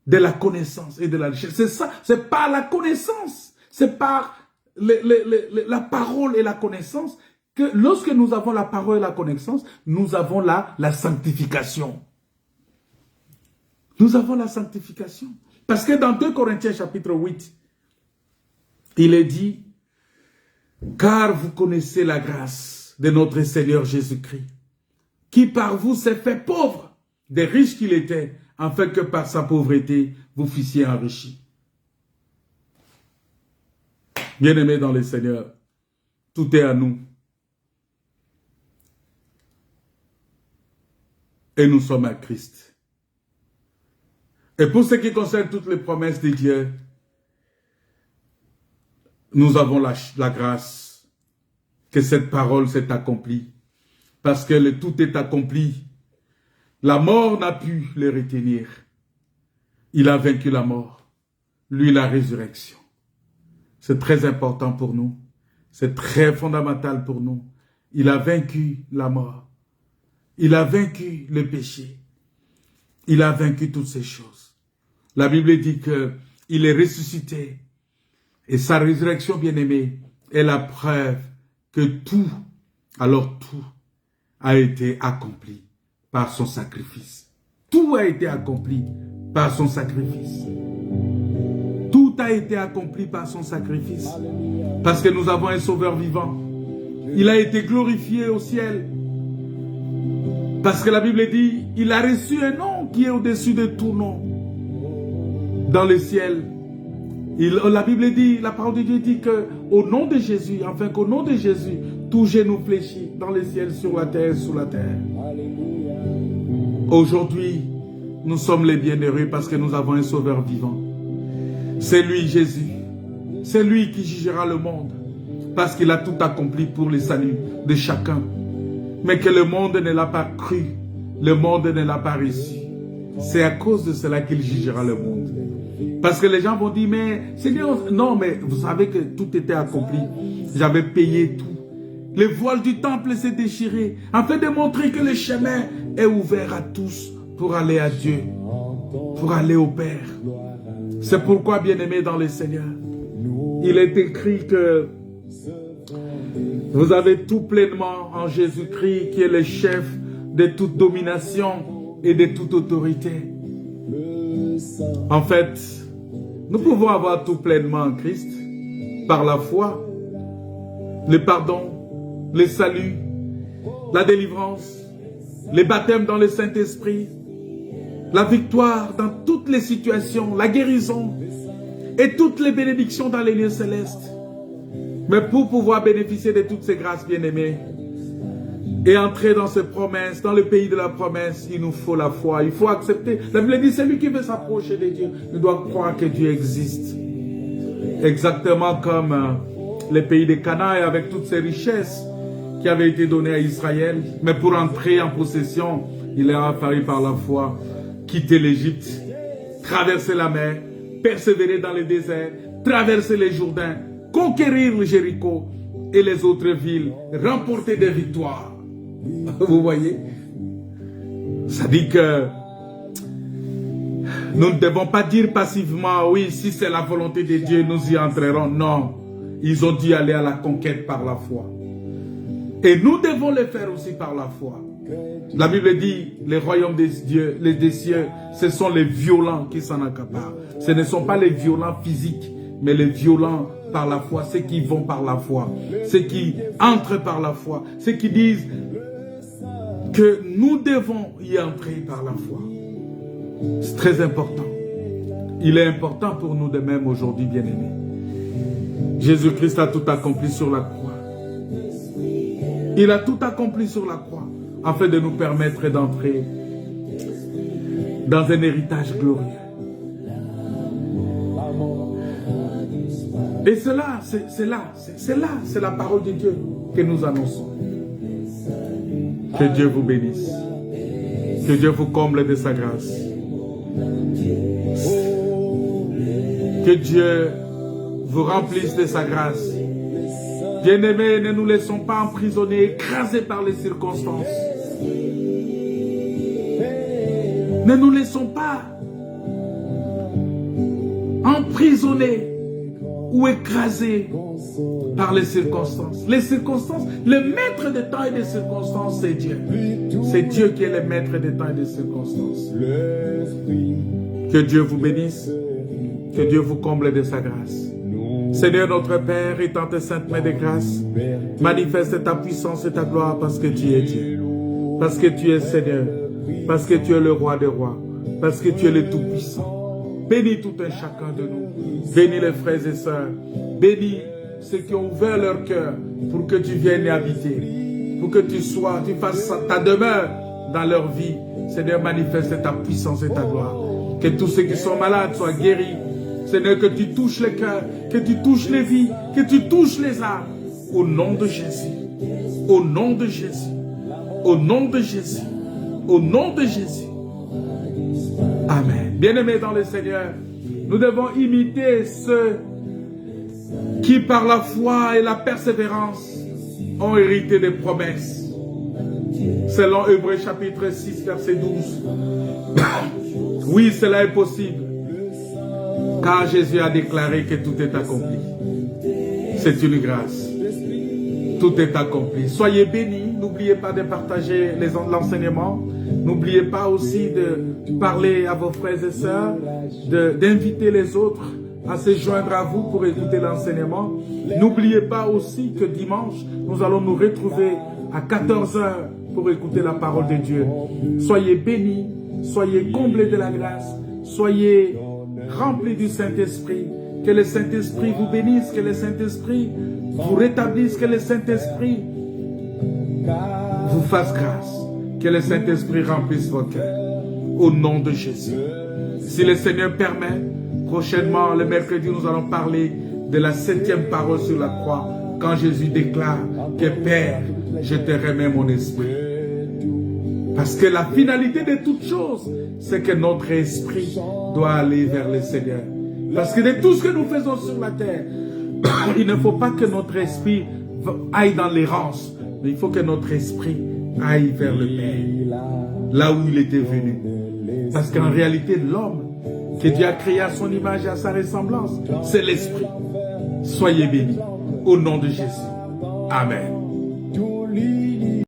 de la connaissance et de la richesse. C'est ça, c'est par la connaissance, c'est par la parole et la connaissance que lorsque nous avons la parole et la connaissance, nous avons la sanctification. Nous avons la sanctification. Parce que dans 2 Corinthiens chapitre 8, il est dit, car vous connaissez la grâce de notre Seigneur Jésus-Christ, qui par vous s'est fait pauvre, des riches qu'il était, afin que par sa pauvreté, vous fussiez enrichis. Bien-aimés dans le Seigneur, tout est à nous. Et nous sommes à Christ. Et pour ce qui concerne toutes les promesses de Dieu, nous avons la grâce que cette parole s'est accomplie. Parce que le tout est accompli. La mort n'a pu le retenir. Il a vaincu la mort. Lui, la résurrection. C'est très important pour nous. C'est très fondamental pour nous. Il a vaincu la mort. Il a vaincu le péché. Il a vaincu toutes ces choses. La Bible dit qu'il est ressuscité. Et sa résurrection, bien-aimée, est la preuve que tout, alors tout, a été accompli par son sacrifice. Tout a été accompli par son sacrifice. Tout a été accompli par son sacrifice. Parce que nous avons un sauveur vivant. Il a été glorifié au ciel. Parce que la Bible dit, il a reçu un nom qui est au-dessus de tout nom. Dans le ciel. La Bible dit, la parole de Dieu dit que au nom de Jésus, enfin qu'au nom de Jésus, tout genou fléchit dans le ciel, sur la terre, sous la terre. Aujourd'hui, nous sommes les bienheureux parce que nous avons un sauveur vivant. C'est lui, Jésus. C'est lui qui jugera le monde parce qu'il a tout accompli pour le salut de chacun. Mais que le monde ne l'a pas cru, le monde ne l'a pas reçu. C'est à cause de cela qu'il jugera le monde. Parce que les gens vont dire, mais Seigneur, non, mais vous savez que tout était accompli. J'avais payé tout. Le voile du temple s'est déchiré, afin de montrer que le chemin est ouvert à tous pour aller à Dieu, pour aller au Père. C'est pourquoi, bien-aimés dans le Seigneur, il est écrit que vous avez tout pleinement en Jésus-Christ, qui est le chef de toute domination et de toute autorité. En fait, nous pouvons avoir tout pleinement en Christ par la foi, le pardon, le salut, la délivrance, les baptêmes dans le Saint-Esprit, la victoire dans toutes les situations, la guérison et toutes les bénédictions dans les lieux célestes. Mais pour pouvoir bénéficier de toutes ces grâces, bien-aimés, et entrer dans ces promesses, dans le pays de la promesse, il nous faut la foi. Il faut accepter. La Bible dit, celui qui veut s'approcher de Dieu, il doit croire que Dieu existe. Exactement comme le pays de Canaan et avec toutes ces richesses qui avaient été données à Israël. Mais pour entrer en possession, il a fallu par la foi quitter l'Égypte, traverser la mer, persévérer dans le désert, traverser les Jourdains, conquérir le Jéricho et les autres villes, remporter des victoires. Vous voyez? Ça dit que nous ne devons pas dire passivement, oui, si c'est la volonté de Dieu, nous y entrerons. Non, ils ont dû aller à la conquête par la foi. Et nous devons le faire aussi par la foi. La Bible dit, les royaumes des dieux, des cieux, ce sont les violents qui s'en accaparent. Ce ne sont pas les violents physiques, mais les violents par la foi, ceux qui vont par la foi, ceux qui entrent par la foi, ceux qui disent que nous devons y entrer par la foi. C'est très important. Il est important pour nous de même aujourd'hui, bien-aimés. Jésus-Christ a tout accompli sur la croix. Il a tout accompli sur la croix afin de nous permettre d'entrer dans un héritage glorieux. Et cela, c'est la parole de Dieu que nous annonçons. Que Dieu vous bénisse. Que Dieu vous comble de sa grâce. Que Dieu vous remplisse de sa grâce. Bien-aimés, ne nous laissons pas emprisonner, écrasés par les circonstances. Ne nous laissons pas emprisonnés ou écrasés par les circonstances. Les circonstances, le maître des temps et des circonstances, c'est Dieu. C'est Dieu qui est le maître des temps et des circonstances. Que Dieu vous bénisse. Que Dieu vous comble de sa grâce. Seigneur notre Père, étant tes saintes mains de grâce, manifeste ta puissance et ta gloire parce que tu es Dieu. Parce que tu es Seigneur. Parce que tu es le roi des rois. Parce que tu es le Tout-Puissant. Bénis tout un chacun de nous. Bénis les frères et sœurs. Bénis ceux qui ont ouvert leur cœur pour que tu viennes y habiter. Pour que tu fasses ta demeure dans leur vie. Seigneur, manifeste ta puissance et ta gloire. Que tous ceux qui sont malades soient guéris. Seigneur, que tu touches les cœurs, que tu touches les vies, que tu touches les âmes. Au nom de Jésus. Au nom de Jésus. Au nom de Jésus. Au nom de Jésus. Amen. Bien-aimés dans le Seigneur, nous devons imiter ceux qui, par la foi et la persévérance, ont hérité des promesses. Selon Hébreux chapitre 6, verset 12. Oui, cela est possible. Car Jésus a déclaré que tout est accompli. C'est une grâce. Tout est accompli. Soyez bénis. N'oubliez pas de partager l'enseignement. N'oubliez pas aussi de parler à vos frères et sœurs, d'inviter les autres à se joindre à vous pour écouter l'enseignement. N'oubliez pas aussi que dimanche, nous allons nous retrouver à 14 h pour écouter la parole de Dieu. Soyez bénis, soyez comblés de la grâce, soyez remplis du Saint-Esprit. Que le Saint-Esprit vous bénisse, que le Saint-Esprit vous rétablisse, que le Saint-Esprit vous fasse grâce. Que le Saint-Esprit remplisse vos cœurs. Au nom de Jésus. Si le Seigneur permet, prochainement, le mercredi, nous allons parler de la 7e parole sur la croix. Quand Jésus déclare que Père, je te remets mon esprit. Parce que la finalité de toutes choses, c'est que notre esprit doit aller vers le Seigneur. Parce que de tout ce que nous faisons sur la terre, il ne faut pas que notre esprit aille dans l'errance, mais il faut que notre esprit aille vers le Père, là où il était venu. Parce qu'en réalité, l'homme que Dieu a créé à son image et à sa ressemblance, c'est l'esprit. Soyez bénis. Au nom de Jésus. Amen.